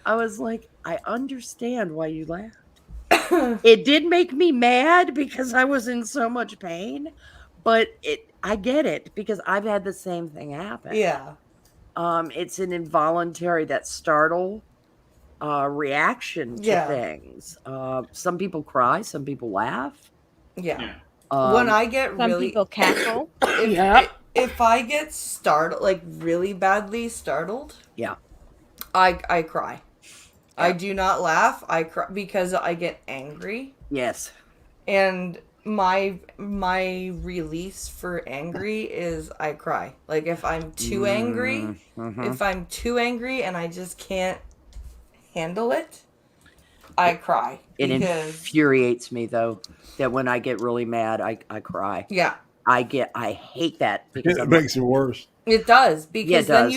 I was like, I understand why you laughed. It did make me mad because I was in so much pain, but I get it because I've had the same thing happen. Yeah. It's an involuntary, that startle reaction to Yeah. things. Some people cry, some people laugh. Yeah. Yeah. When I get Some really people cackle. if I get startled, like really badly startled, Yeah. I cry. I do not laugh. I cry because I get angry, Yes. and my release for angry is I cry. Like if I'm too angry, if I'm too angry and I just can't handle it, I cry. It Because infuriates me though that when I get really mad, I cry. yeah, I hate that because It I'm makes it worse. it does because Yeah, it then does.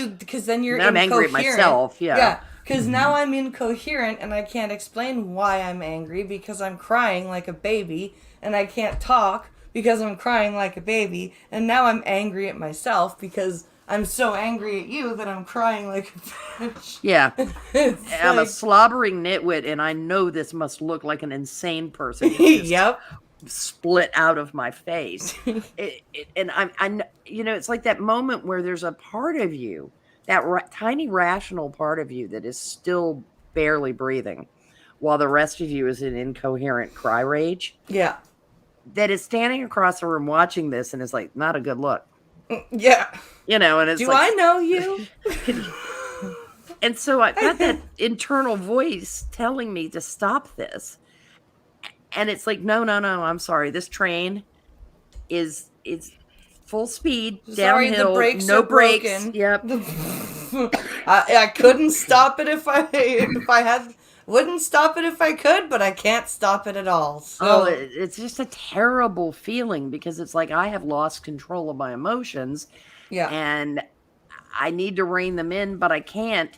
you're Then I'm angry at incoherent. myself. Yeah. Yeah, because now I'm incoherent and I can't explain why I'm angry because I'm crying like a baby, and I can't talk because I'm crying like a baby, and now I'm angry at myself because I'm so angry at you that I'm crying like a bitch. Yeah. It's I'm a like- slobbering nitwit, and I know this must look like an insane person. It's just Yep. split out of my face. And it's like that moment where there's a part of you, that tiny rational part of you that is still barely breathing, while the rest of you is in incoherent cry rage, Yeah. that is standing across the room watching this and is like, not a good look. Yeah. And it's Do like, I know you? and so I got that internal voice telling me to stop this. And it's like, no, I'm sorry. This train is full speed, Sorry, downhill, the brakes no are brakes. broken. Yep. I couldn't stop it if I had wouldn't stop it if I could, but I can't stop it at all. So It's just a terrible feeling because it's like I have lost control of my emotions, yeah. and I need to rein them in, but I can't.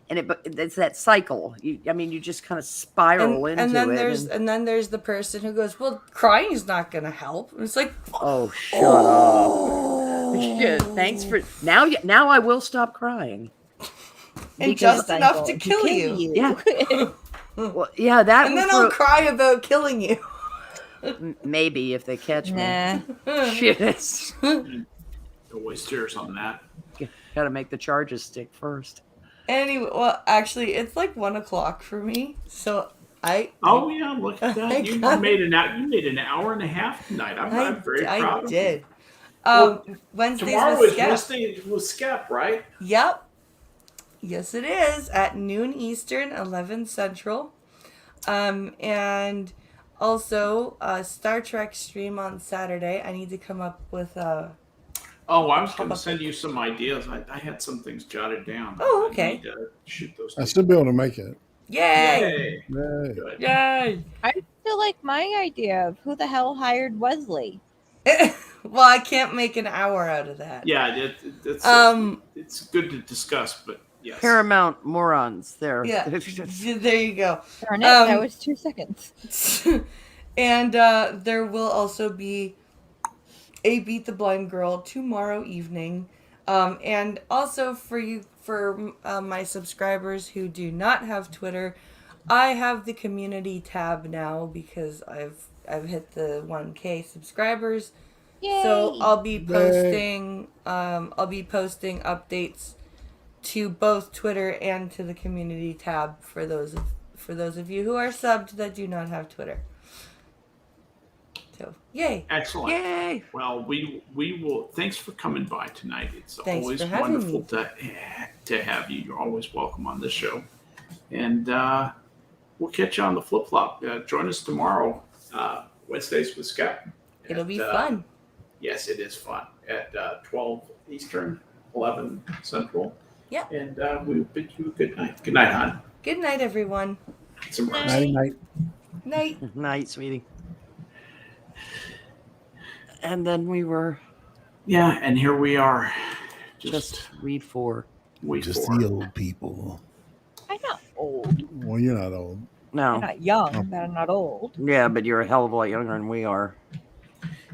And it's that cycle. You just kind of spiral into and then it. then there's the person who goes, "Well, crying is not going to help." And it's like, oh, shut up. Shit, thanks for now. Now I will stop crying. and Because just enough to kill you. Yeah. Well, yeah, that. And then I'll cry about killing you. Maybe if they catch me. Nah. Shit. Always tears on that. Got to make the charges stick first. Anyway, well, actually, it's like 1:00 for me, so Oh yeah, look at that! You got made an hour and a half tonight. I'm very proud of you. did. Wednesdays Tomorrow with is Skep. Wednesday with Skep, right? Yep. Yes, it is at noon Eastern, 11 Central. And also Star Trek stream on Saturday. I need to come up with Oh, I was going to send you some ideas. I had some things jotted down. Oh, I okay. need to shoot those. I should be able to make it. Yay! Yay! Yay. Good. Yay! I still like my idea of who the hell hired Wesley. Well, I can't make an hour out of that. Yeah, it's good to discuss, but yes. Paramount morons there. Yeah. There you go. Darn it, that was 2 seconds. And there will also be a Beat the Blind Girl tomorrow evening. And also for my subscribers who do not have Twitter, I have the community tab now because I've hit the 1K subscribers. Yay! So I'll be posting updates to both Twitter and to the community tab for those for those of you who are subbed that do not have Twitter. So, yay. Excellent. Yay! Well, we will. Thanks for coming by tonight. It's Thanks always for having wonderful me. to have you. You're always welcome on this show, and we'll catch you on the flip flop. Join us tomorrow, Wednesdays with Skep. It'll be fun. Yes, it is fun at 12 Eastern, 11 Central. Yep. And we bid you a good night. Good night, hon. Good night, everyone. Some rest. Night. Night. Night, sweetie. And then we were Yeah, and here we are. just read 4. week Just 4. the old people. I'm not old. Well, you're not old. I'm No. not young, but I'm not old. Yeah, but you're a hell of a lot younger than we are.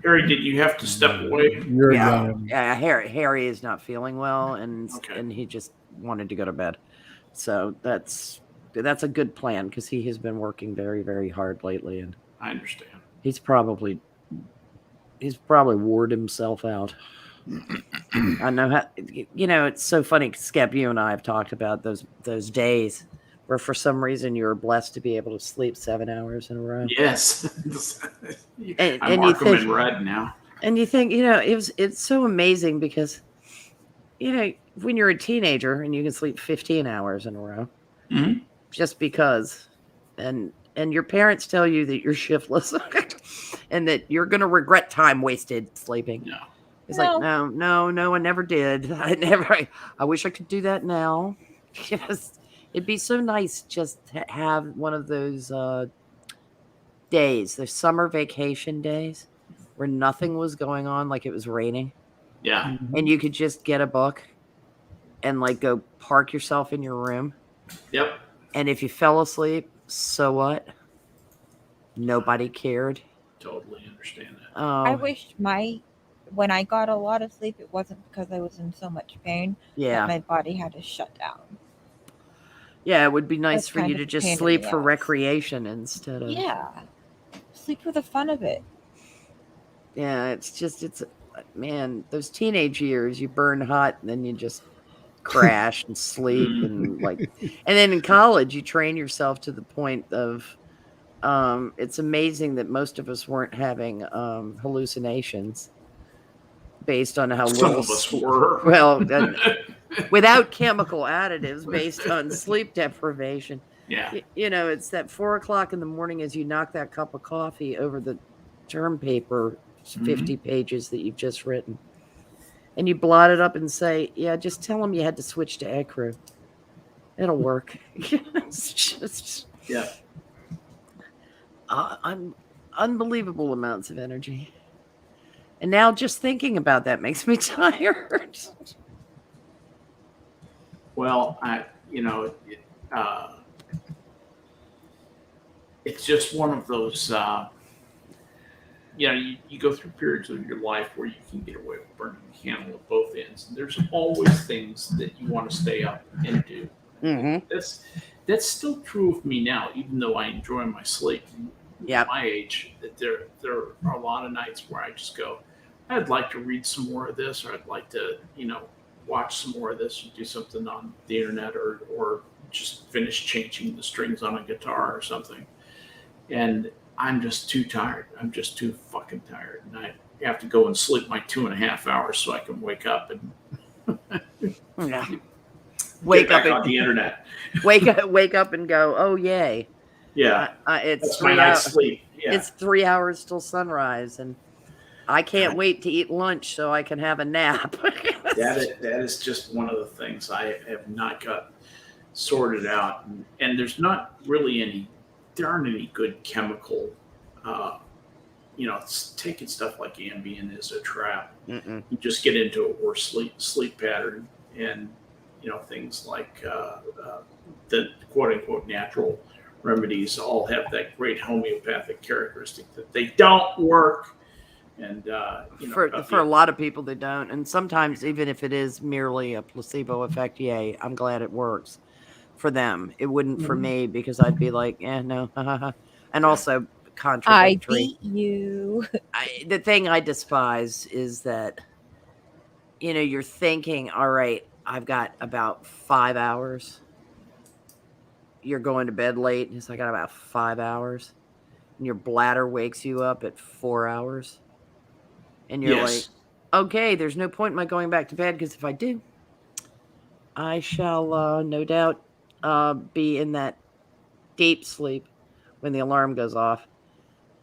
Harry, did you have to step away? You're Yeah, young. yeah. Harry is not feeling well, and Okay. he just wanted to go to bed. So that's a good plan because he has been working very, very hard lately, and I understand. he's probably wore himself out. I know how. It's so funny. Skep, you and I have talked about those days where, for some reason, you were blessed to be able to sleep 7 hours in a row. Yes. And I you mark them think- in red now. And you think, it's so amazing because, when you're a teenager and you can sleep 15 hours in a row, Mhm. just because, and your parents tell you that you're shiftless and that you're going to regret time wasted sleeping. No. It's No. like, no, I never did. I wish I could do that now. Yes. It'd be so nice just to have one of those days, those summer vacation days where nothing was going on, like it was raining, Yeah. and you could just get a book and go park yourself in your room. Yep. And if you fell asleep, so what? Nobody cared. Totally understand that. I Oh, wish when I got a lot of sleep, it wasn't because I was in so much pain yeah. that my body had to shut down. Yeah, it would be nice That's for kind you of to a just pain in sleep the for ass. recreation instead of. Yeah. Sleep for the fun of it. Yeah, it's man, those teenage years, you burn hot and then you just crash and sleep and then in college you train yourself to the point of it's amazing that most of us weren't having hallucinations based on how Some little of us were. well without chemical additives based on sleep deprivation. Yeah. It's that 4:00 in the morning as you knock that cup of coffee over the term paper, 50 pages that you've just written, and you blot it up and say, yeah, just tell them you had to switch to ecru. It'll work. It's just Yeah. unbelievable amounts of energy. And now just thinking about that makes me tired. Well, it's just one of those, you go through periods of your life where you can get away with burning the candle at both ends. And there's always things that you want to stay up and do. Mm-hmm. That's still true of me now, even though I enjoy my sleep. Yep. At my age, that there are a lot of nights where I just go, I'd like to read some more of this, or I'd like to, watch some more of this, or do something on the internet, or just finish changing the strings on a guitar or something. And I'm just too tired. I'm just too fucking tired. And I have to go and sleep my 2.5 hours so I can wake up and Yeah. get Wake back up on the internet. wake up and go, oh yay. Yeah. It's That's my 3 night's hours. sleep. Yeah. It's 3 hours till sunrise, and I can't wait to eat lunch so I can have a nap. That is just one of the things I have not got sorted out. And there's not really there aren't any good chemical, it's taking stuff like Ambien is a trap. Mm-mm. You just get into a worse sleep pattern, and, things like the quote unquote natural remedies all have that great homeopathic characteristic that they don't work. And For a lot of people, they don't. And sometimes, even if it is merely a placebo effect, yay, I'm glad it works for them. It wouldn't for me, because I'd be like, no. And also I contradictory. beat you. The thing I despise is that, you're thinking, all right, I've got about 5 hours. you're going to bed late. It's like, I got about 5 hours. And your bladder wakes you up at 4 hours. And you're like, Yes. okay, there's no point in my going back to bed, because if I do, I shall no doubt be in that deep sleep when the alarm goes off,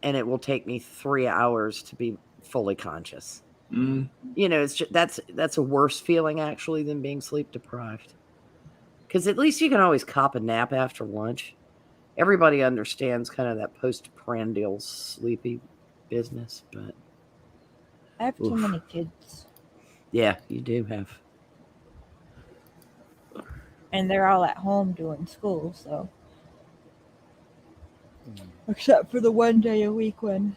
and it will take me 3 hours to be fully conscious. Mm. You know, it's just, that's a worse feeling actually than being sleep deprived, because at least you can always cop a nap after lunch. Everybody understands kind of that postprandial sleepy business, but I have too oof. many kids, Yeah, you do have. and they're all at home doing school, so except for the one day a week when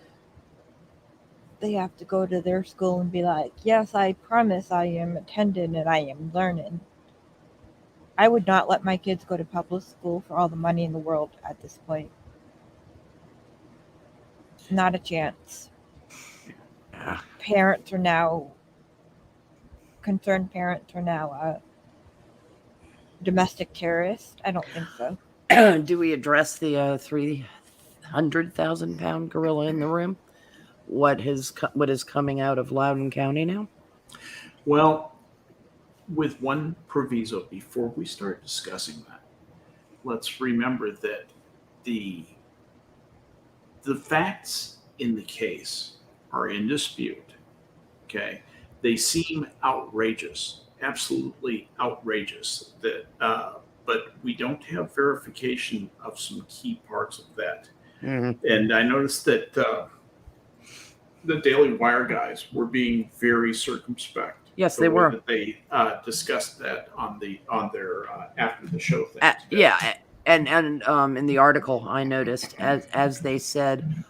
they have to go to their school and be like, yes, I promise I am attending and I am learning. I would not let my kids go to public school for all the money in the world at this point. Not a chance. Parents are now, concerned parents are now domestic terrorists. I don't think so. Do we address the 300,000-pound gorilla in the room? What is coming out of Loudoun County now? Well, with one proviso before we start discussing that, let's remember that the facts in the case are in dispute. Okay, they seem outrageous, absolutely outrageous. That, but we don't have verification of some key parts of that. Mm-hmm. And I noticed that the Daily Wire guys were being very circumspect. Yes, they were. That they discussed that on their after the show thing. Yeah, and in the article I noticed, as they said,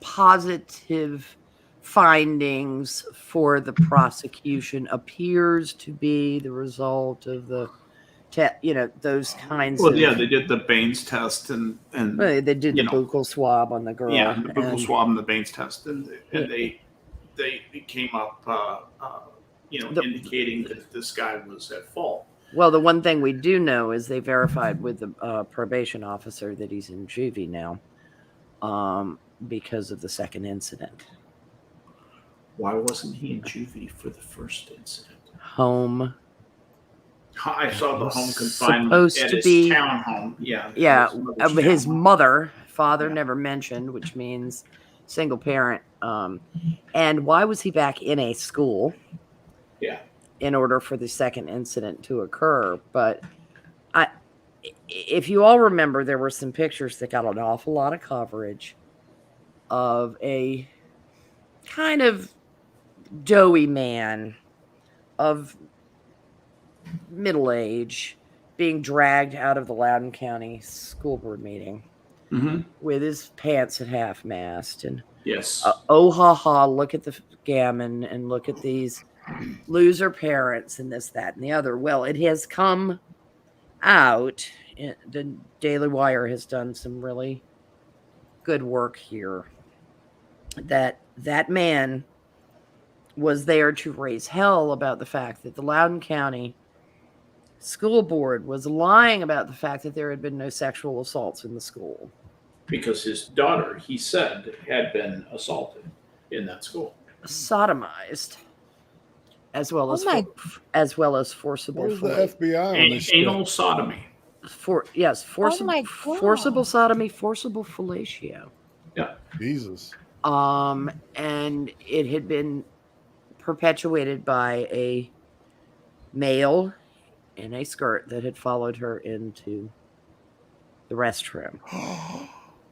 positive findings for the prosecution appears to be the result of the those kinds of. Well, yeah, they did the Baines test and they did the buccal swab on the girl. Yeah, the buccal swab and the Baines test, and they came up, indicating that this guy was at fault. Well, the one thing we do know is they verified with the probation officer that he's in juvie now, because of the second incident. Why wasn't he in juvie for the first incident? Home. I saw the home confinement supposed at to his be townhome. Yeah. His mother, father never mentioned, which means single parent. And why was he back in a school? Yeah. In order for the second incident to occur. But if you all remember, there were some pictures that got an awful lot of coverage of a kind of doughy man of middle age being dragged out of the Loudoun County school board meeting with his pants at half-mast, and yes, oh ha ha, look at the gammon and look at these loser parents and this, that, and the other. Well, it has come out, the Daily Wire has done some really good work here, that man was there to raise hell about the fact that the Loudoun County school board was lying about the fact that there had been no sexual assaults in the school. Because his daughter, he said, had been assaulted in that school. Sodomized. As well as forcible. Where's the FBI on this anal sodomy. Forcible sodomy, forcible fellatio. Yeah. Jesus. And it had been perpetuated by a male in a skirt that had followed her into the restroom.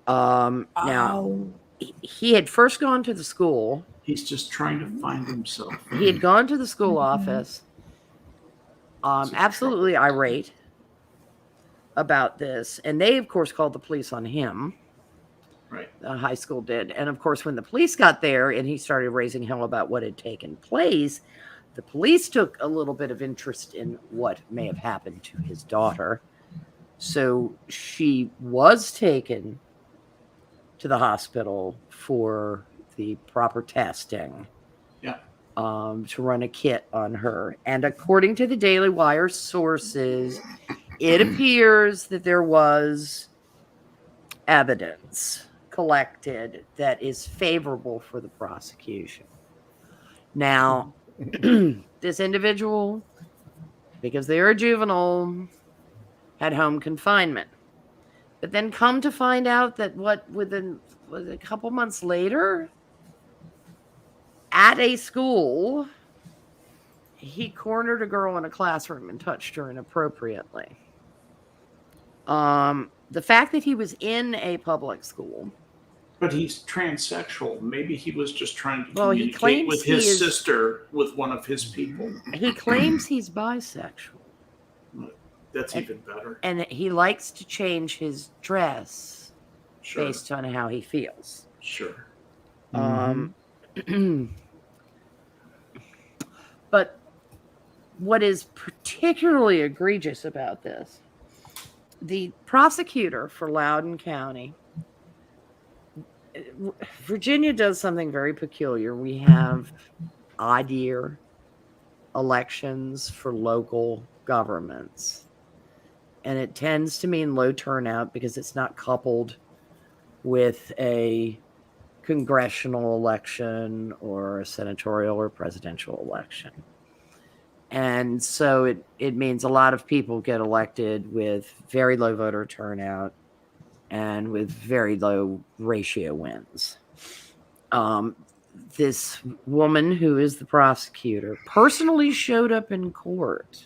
Now, he had first gone to the school. He's just trying to find himself. He had gone to the school office, absolutely irate about this. And they, of course, called the police on him. Right. The high school did. And, of course, when the police got there and he started raising hell about what had taken place, the police took a little bit of interest in what may have happened to his daughter. So she was taken to the hospital for the proper testing. Yeah. To run a kit on her. And according to the Daily Wire sources, It appears that there was evidence collected that is favorable for the prosecution. Now, this individual, because they're a juvenile, had home confinement. But then come to find out that within a couple months later, at a school, he cornered a girl in a classroom and touched her inappropriately. The fact that he was in a public school. But he's transsexual. Maybe he was just trying to Well, he communicate claims with he his is- sister, with one of his people. He claims he's bisexual. That's even better. And that he likes to change his dress Sure. based on how he feels. Sure. But what is particularly egregious about this, the prosecutor for Loudoun County, Virginia does something very peculiar. We have odd year elections for local governments. And it tends to mean low turnout because it's not coupled with a congressional election or a senatorial or presidential election. And so it means a lot of people get elected with very low voter turnout and with very low ratio wins. This woman who is the prosecutor personally showed up in court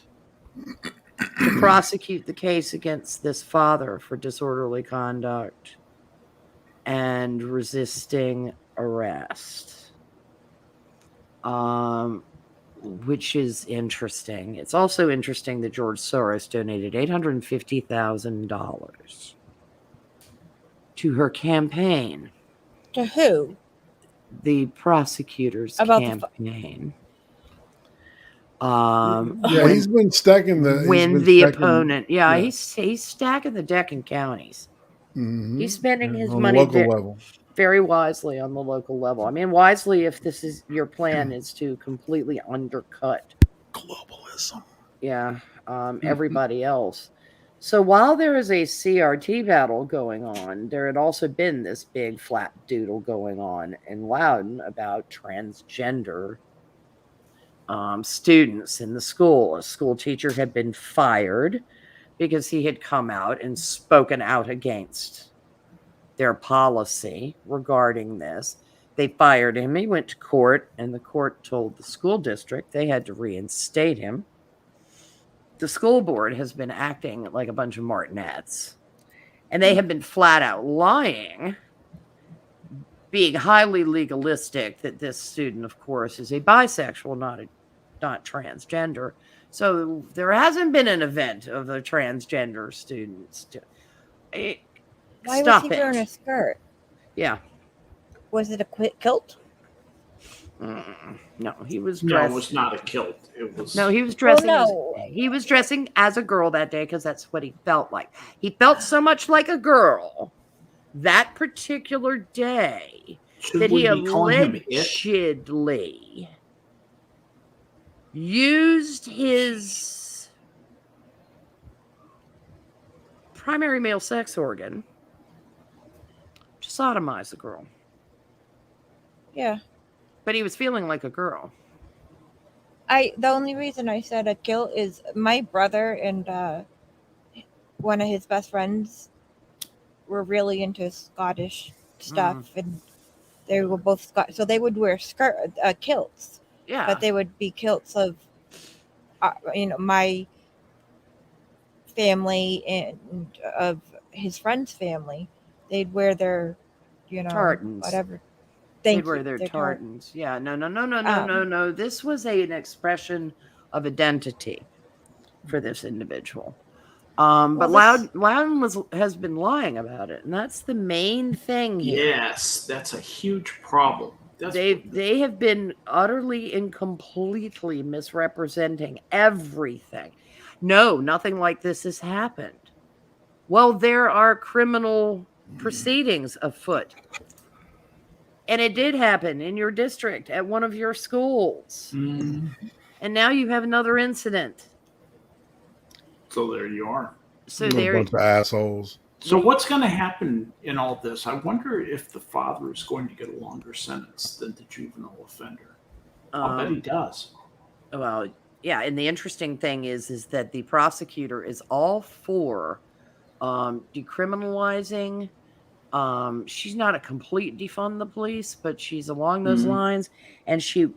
to prosecute the case against this father for disorderly conduct and resisting arrest, which is interesting. It's also interesting that George Soros donated $850,000 to her campaign. To who? The prosecutor's About campaign. Yeah, he's been stacking the Opponent. Yeah, he's stacking the deck in counties. Mm-hmm. He's spending his on money the local level. very wisely on the local level. I mean, wisely if this is your plan is to completely undercut globalism. Yeah, everybody else. So while there is a CRT battle going on, there had also been this big flat doodle going on in Loudoun about transgender students in the school. A school teacher had been fired because he had come out and spoken out against their policy regarding this. They fired him. He went to court, and the court told the school district they had to reinstate him. The school board has been acting like a bunch of martinettes, and they have been flat out lying, being highly legalistic that this student, of course, is a bisexual, not transgender. So there hasn't been an event of the transgender students. Why was he wearing a skirt? Yeah. Was it a kilt? No, he was No, dressed. it was not a kilt. It was. No, he was dressing. no. He was dressing as a girl that day because that's what he felt like. He felt so much like a girl that particular day that he allegedly used his primary male sex organ to sodomize the girl. Yeah. But he was feeling like a girl. The only reason I said a kilt is my brother and one of his best friends were really into Scottish stuff, and they were both Scottish, so they would wear kilts. Yeah, but they would be kilts of, my family and of his friend's family. They'd wear their, tartans. Whatever. They'd wear their tartans. Yeah, no. This was an expression of identity for this individual. But Loudon has been lying about it, and that's the main thing here. Yes, that's a huge problem. They have been utterly and completely misrepresenting everything. No, nothing like this has happened. Well, there are criminal proceedings afoot. And it did happen in your district at one of your schools. And now you have another incident. So there you are. So A there, bunch of assholes. So what's going to happen in all this? I wonder if the father is going to get a longer sentence than the juvenile offender. I bet he does. well, yeah, and the interesting thing is that the prosecutor is all for decriminalizing. She's not a complete defund the police, but she's along those Mhm. lines, and she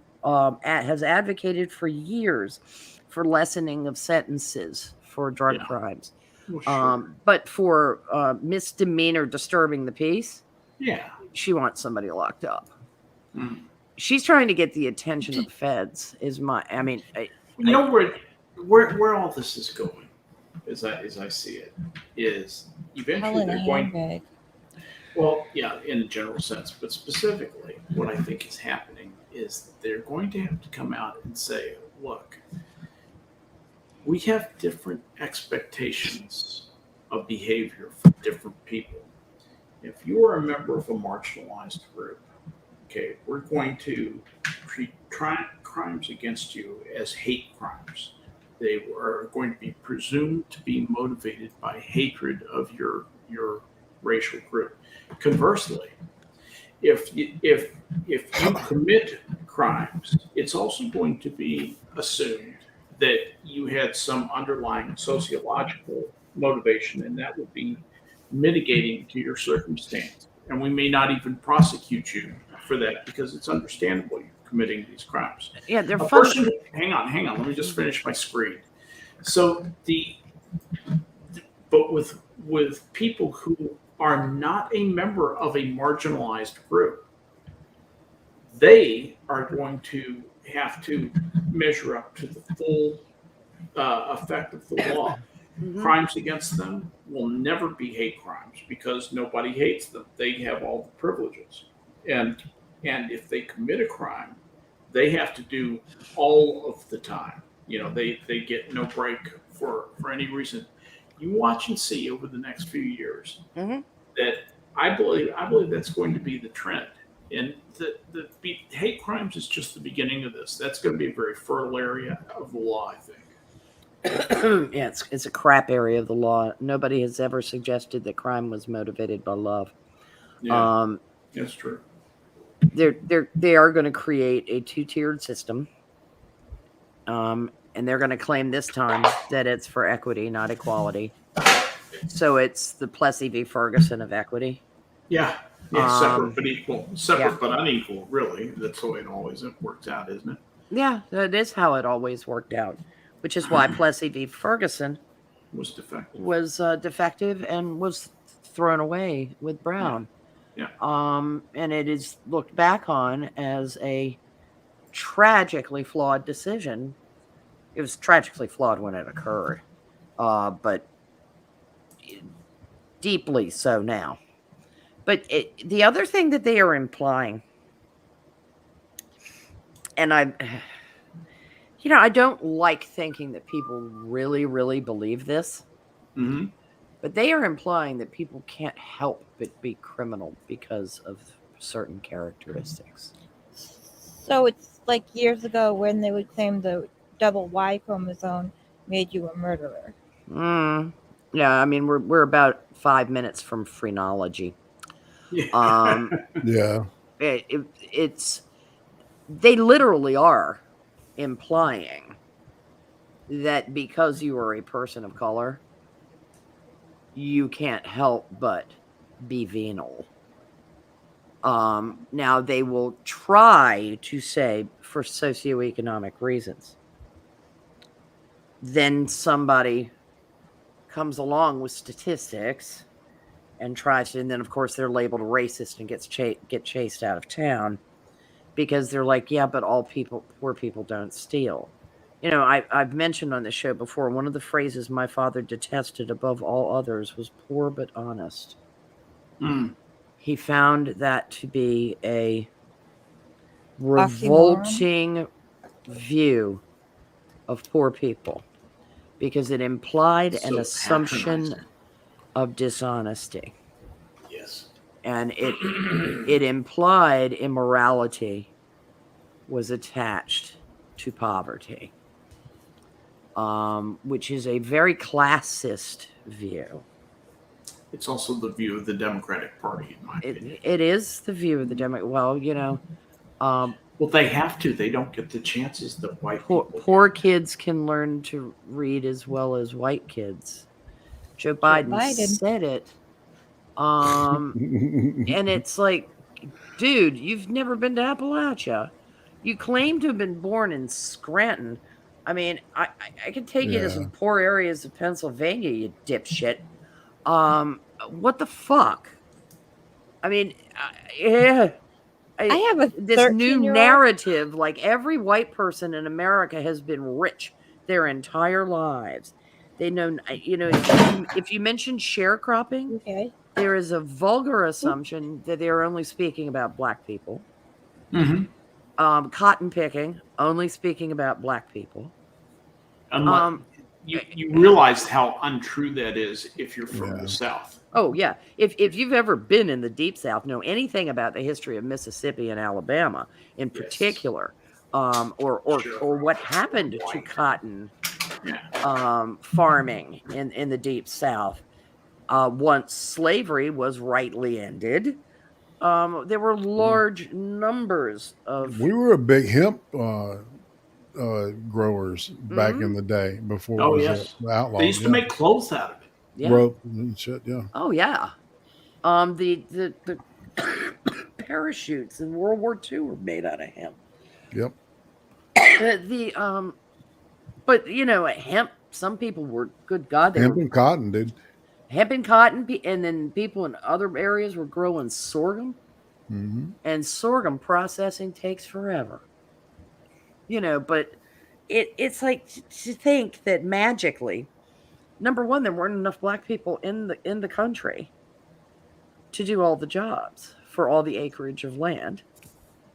has advocated for years for lessening of sentences for drug Yeah. crimes. Well, sure. But for misdemeanor disturbing the peace, Yeah. she wants somebody locked up. Mm. She's trying to get the attention of the feds. You know where all this is going, as I see it, is eventually Helen they're going. handbag. Well, yeah, in a general sense, but specifically, what I think is happening is that they're going to have to come out and say, look, we have different expectations of behavior for different people. If you are a member of a marginalized group, okay, we're going to treat crimes against you as hate crimes. They are going to be presumed to be motivated by hatred of your racial group. Conversely, if you commit crimes, it's also going to be assumed that you had some underlying sociological motivation, and that would be mitigating to your circumstance. And we may not even prosecute you for that because it's understandable you're committing these crimes. Yeah, they're A fun. person, hang on, let me just finish my screen. So but with people who are not a member of a marginalized group, they are going to have to measure up to the full effect of the law. Mhm. Crimes against them will never be hate crimes because nobody hates them. They have all the privileges. And if they commit a crime, they have to do all of the time. They get no break for any reason. You watch and see over the next few years Mhm. that I believe that's going to be the trend. And the hate crimes is just the beginning of this. That's going to be a very fertile area of the law, I think. Yeah, it's a crap area of the law. Nobody has ever suggested that crime was motivated by love. Yeah, that's true. They are going to create a two-tiered system, and they're going to claim this time that it's for equity, not equality. So it's the Plessy v. Ferguson of equity. Yeah, separate but equal, separate yeah. but unequal. Really, that's the way it always works out, isn't it? Yeah, that is how it always worked out, which is why Plessy v. Ferguson Was defective. was defective and was thrown away with Brown. Yeah. And it is looked back on as a tragically flawed decision. It was tragically flawed when it occurred, but deeply so now. But the other thing that they are implying, and I don't like thinking that people really, really believe this, Mm-hmm. but they are implying that people can't help but be criminal because of certain characteristics. So it's like years ago when they would claim the double Y chromosome made you a murderer. Yeah, I mean we're about 5 minutes from phrenology. Yeah. Yeah. It's they literally are implying that because you are a person of color, you can't help but be venal. Now they will try to say for socioeconomic reasons. Then somebody comes along with statistics and tries to, and then of course they're labeled racist and get chased out of town because they're like, yeah, but poor people don't steal. I've mentioned on the show before, one of the phrases my father detested above all others was poor but honest. Mm. He found that to be a revolting view of poor people because it implied an assumption patronizing. of dishonesty. Yes. And it implied immorality was attached to poverty, which is a very classist view. It's also the view of the Democratic Party, in my opinion. It is the view of the Democrat. Well, Well, they have to. They don't get the chances that white people get. poor kids can learn to read as well as white kids. Joe Biden said it. And it's like, dude, you've never been to Appalachia. You claim to have been born in Scranton. I mean, I could take you to some poor areas of Pennsylvania, you dipshit. What the fuck? I mean, yeah. I have a this new 13-year-old. narrative, like every white person in America has been rich their entire lives. They know, if you mention sharecropping, Okay. there is a vulgar assumption that they are only speaking about black people. Mm-hmm. Cotton picking, only speaking about black people. You realize how untrue that is if you're from the South. Oh yeah, if you've ever been in the Deep South, know anything about the history of Mississippi and Alabama in particular, or what happened to cotton farming in the Deep South once slavery was rightly ended. There were large numbers of. We were a big hemp growers back in the day before it was outlawed. They used to make clothes out of it. Yeah. Rope and shit. Yeah. Oh yeah. The parachutes in World War II were made out of hemp. Yep. But hemp. Some people were, good God, hemp and cotton, dude. Hemp and cotton, and then people in other areas were growing sorghum. Mm-hmm. And sorghum processing takes forever. But it's like to think that magically, number one, there weren't enough black people in the country to do all the jobs for all the acreage of land.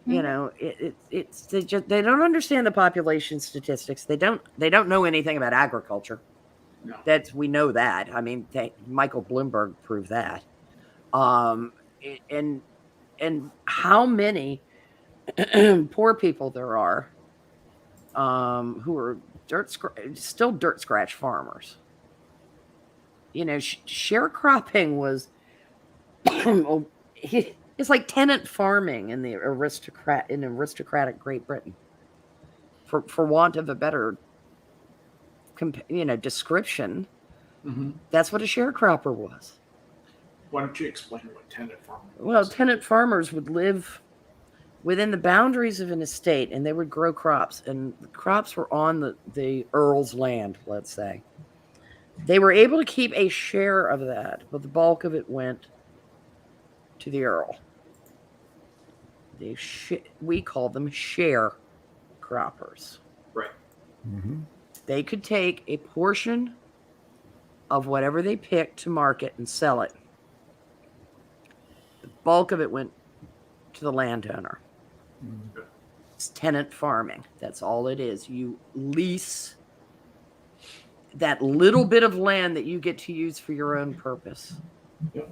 Mm-hmm. They don't understand the population statistics. They don't know anything about agriculture. No. We know that. I mean, Michael Bloomberg proved that. And how many poor people there are who are still dirt scratch farmers. Sharecropping was it's like tenant farming in the aristocratic Great Britain, for want of a better description. Mm-hmm. That's what a sharecropper was. Why don't you explain what tenant farming was? Well, tenant farmers would live within the boundaries of an estate, and they would grow crops, and the crops were on the earl's land, let's say. They were able to keep a share of that, but the bulk of it went to the earl. We call them sharecroppers. Right. Mm-hmm. They could take a portion of whatever they picked to market and sell it. The bulk of it went to the landowner. Mm-hmm. It's tenant farming. That's all it is. You lease that little bit of land that you get to use for your own purpose. Yep.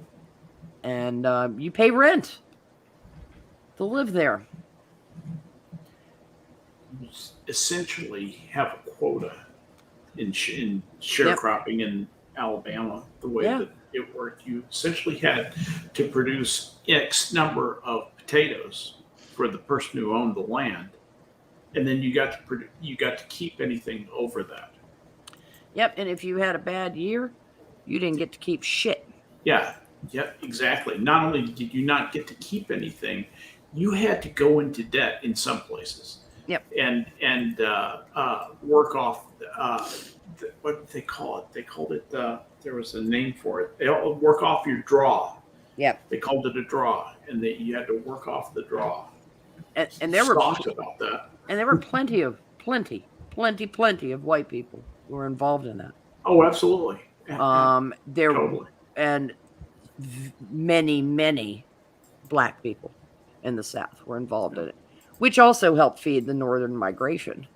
And you pay rent to live there. You essentially have a quota in sharecropping in Alabama, the way that it worked. You essentially had to produce X number of potatoes for the person who owned the land, and then you got to keep anything over that. Yep, and if you had a bad year, you didn't get to keep shit. Yeah, exactly. Not only did you not get to keep anything, you had to go into debt in some places. Yep. And work off what did they call it? They called it there was a name for it. They work off your draw. Yep. They called it a draw, and you had to work off the draw. And there were talked about that. And there were plenty of white people who were involved in that. Oh, absolutely. Totally. And many black people in the South were involved in it, which also helped feed the northern migration,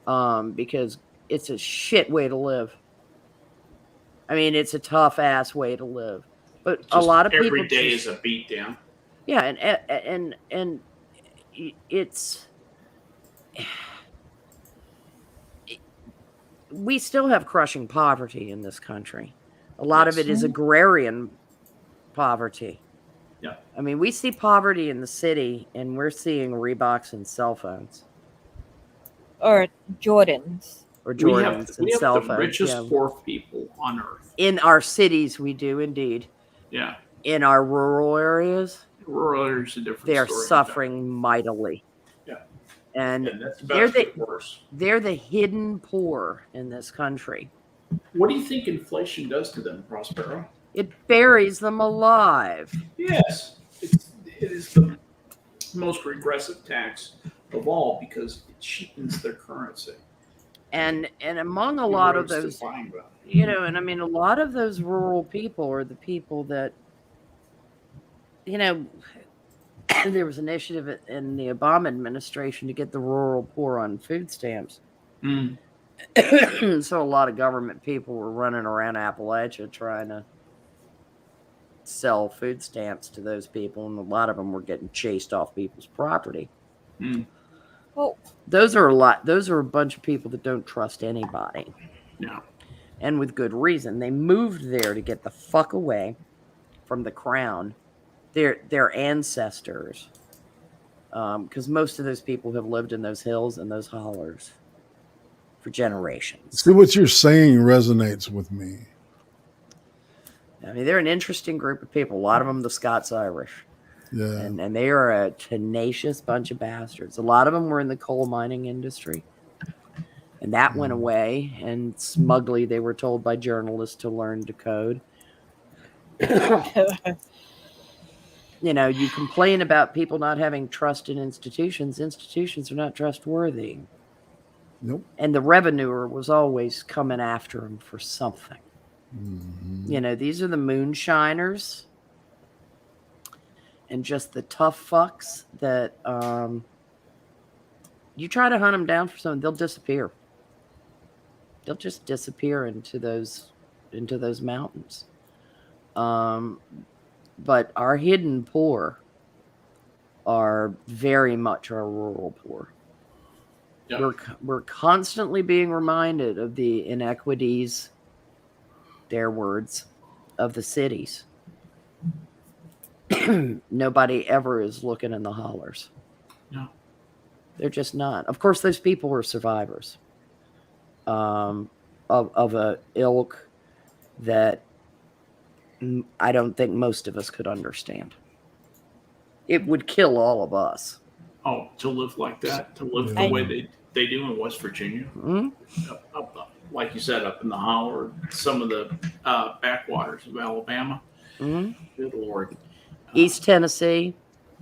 because it's a shit way to live. I mean, it's a tough ass way to live, but a lot of people every day is a beatdown. Yeah, and we still have crushing poverty in this country. A lot of Yes. it is agrarian poverty. Yeah. I mean, we see poverty in the city, and we're seeing Reeboks and cell phones, Or Jordans. or We have Jordans and cell the phones. richest Yeah. poor people on earth. In our cities, we do indeed. Yeah. In our rural areas, Rural areas a different they are story. suffering mightily. Yeah. And And that's they're about to get worse. they're the hidden poor in this country. What do you think inflation does to them, Prospero? It buries them alive. Yes, it is the most regressive tax of all because it cheapens their currency. And among a lot of Euros to those, buying power. you know, and I mean, a lot of those rural people are the people that, you know, there was an initiative in the Obama administration to get the rural poor on food stamps. Mm. So a lot of government people were running around Appalachia trying to sell food stamps to those people, and a lot of them were getting chased off people's property. Mm. Well, Those are a bunch of people that don't trust anybody. Yeah. And with good reason. They moved there to get the fuck away from the crown, their ancestors, because most of those people have lived in those hills and those hollers for generations. See, what you're saying resonates with me. I mean, they're an interesting group of people. A lot of them, the Scots-Irish. Yeah. And they are a tenacious bunch of bastards. A lot of them were in the coal mining industry. And that went away. And smugly, they were told by journalists to learn to code. You know, you complain about people not having trust in institutions. Institutions are not trustworthy. Nope. And the revenuer was always coming after them for something. Mm-hmm. You know, these are the moonshiners and just the tough fucks that you try to hunt them down for something, they'll disappear. They'll just disappear into those mountains. But our hidden poor are very much our rural poor. Yeah. We're constantly being reminded of the inequities, their words, of the cities. Nobody ever is looking in the hollers. No. They're just not. Of course, those people were survivors of a ilk that I don't think most of us could understand. It would kill all of us. Oh, to live like that, to live the way they do in West Virginia, up, like you said, up in the holler, some of the backwaters of Alabama. Good Lord. East Tennessee,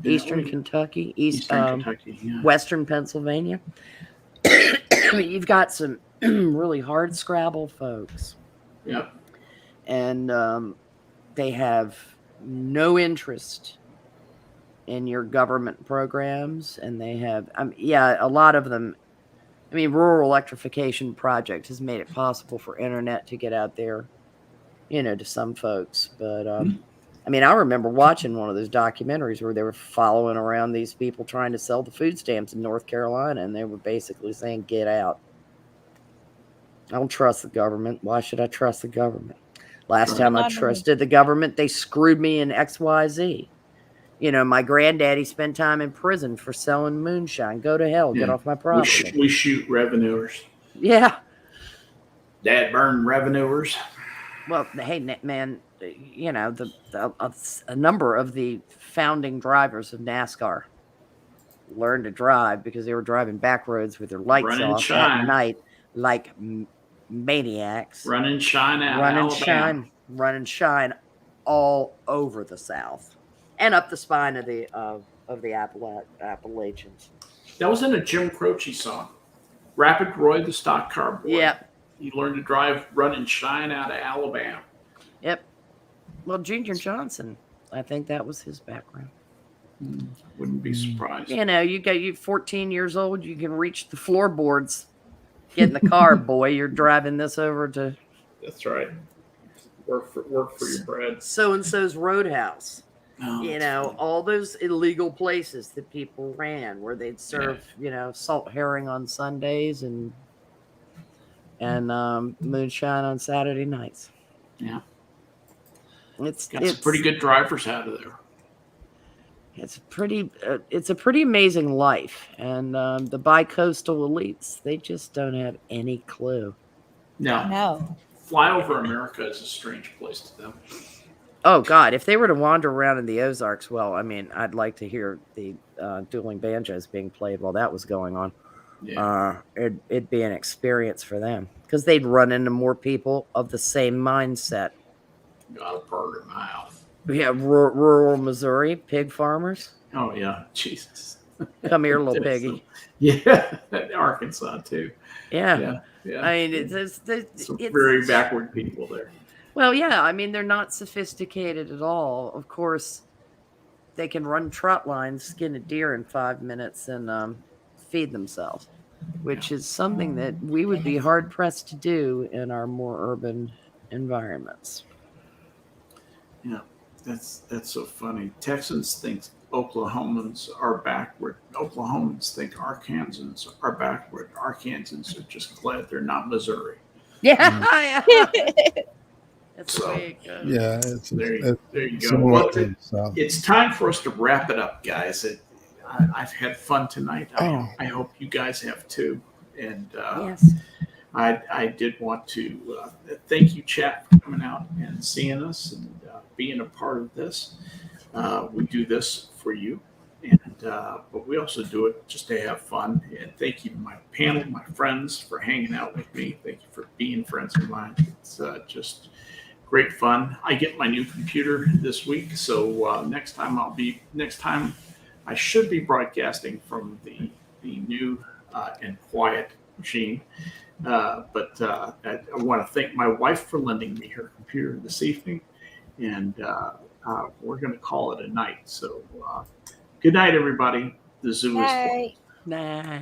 Yeah, Eastern Kentucky, Eastern Kentucky, yeah. Western Pennsylvania. You've got some really hard scrabble folks. Yep. And they have no interest in your government programs. And they have, a lot of them. I mean, Rural Electrification Project has made it possible for internet to get out there, you know, to some folks. But, I mean, I remember watching one of those documentaries where they were following around these people trying to sell the food stamps in North Carolina, and they were basically saying, get out. I don't trust the government. Why should I trust the government? Last time I trusted the government, they screwed me in XYZ. You know, my granddaddy spent time in prison for selling moonshine. Go to hell. Get off my property. We shoot revenuers. Yeah. Dad burn revenuers. Well, hey, man, you know, a number of the founding drivers of NASCAR learned to drive because they were driving back roads with their lights off at night like maniacs. Run and shine out. Run and shine all over the South and up the spine of the Appalachians. That was in a Jim Croce song. Rapid Roy, the stock car boy. Yep. He learned to drive, run and shine out of Alabama. Yep. Well, Junior Johnson, I think that was his background. Wouldn't be surprised. You know, you 14 years old, you can reach the floorboards. Get in the car, boy. You're driving this over to. That's right. Work for your bread. So-and-so's Roadhouse. Oh, you know, funny. all those illegal places that people ran where they'd serve, you know, salt herring on Sundays and moonshine on Saturday nights. Yeah. Got some pretty good drivers out of there. It's a pretty amazing life, and the bi-coastal elites, they just don't have any clue. No. Flyover America is a strange place to them. Oh God, if they were to wander around in the Ozarks, well, I mean, I'd like to hear the dueling banjos being played while that was going on. Yeah. It'd be an experience for them because they'd run into more people of the same mindset. Got a part in my house. Yeah, rural Missouri pig farmers. Oh yeah, Jesus. Come here, little piggy. Yeah, Arkansas too. Yeah. Yeah. I mean, it's very backward people there. Well, yeah. I mean, they're not sophisticated at all. Of course, they can run trot lines, skin a deer in 5 minutes, and feed themselves, which is something that we would be hard pressed to do in our more urban environments. Yeah, that's so funny. Texans think Oklahomans are backward. Oklahomans think Arkansans are backward. Arkansans are just glad they're not Missouri. Yeah. That's the way it goes. Yeah, there you go. Well, it's time for us to wrap it up, guys. I've had fun tonight. I hope you guys have too. And yes. I did want to thank you, chat, for coming out and seeing us and being a part of this. We do this for you, but we also do it just to have fun. And thank you to my panel, my friends, for hanging out with me. Thank you for being friends of mine. It's just great fun. I get my new computer this week, so next time I should be broadcasting from the new and quiet machine. But I want to thank my wife for lending me her computer this evening, and we're going to call it a night. So good night, everybody. The zoo is full. Night.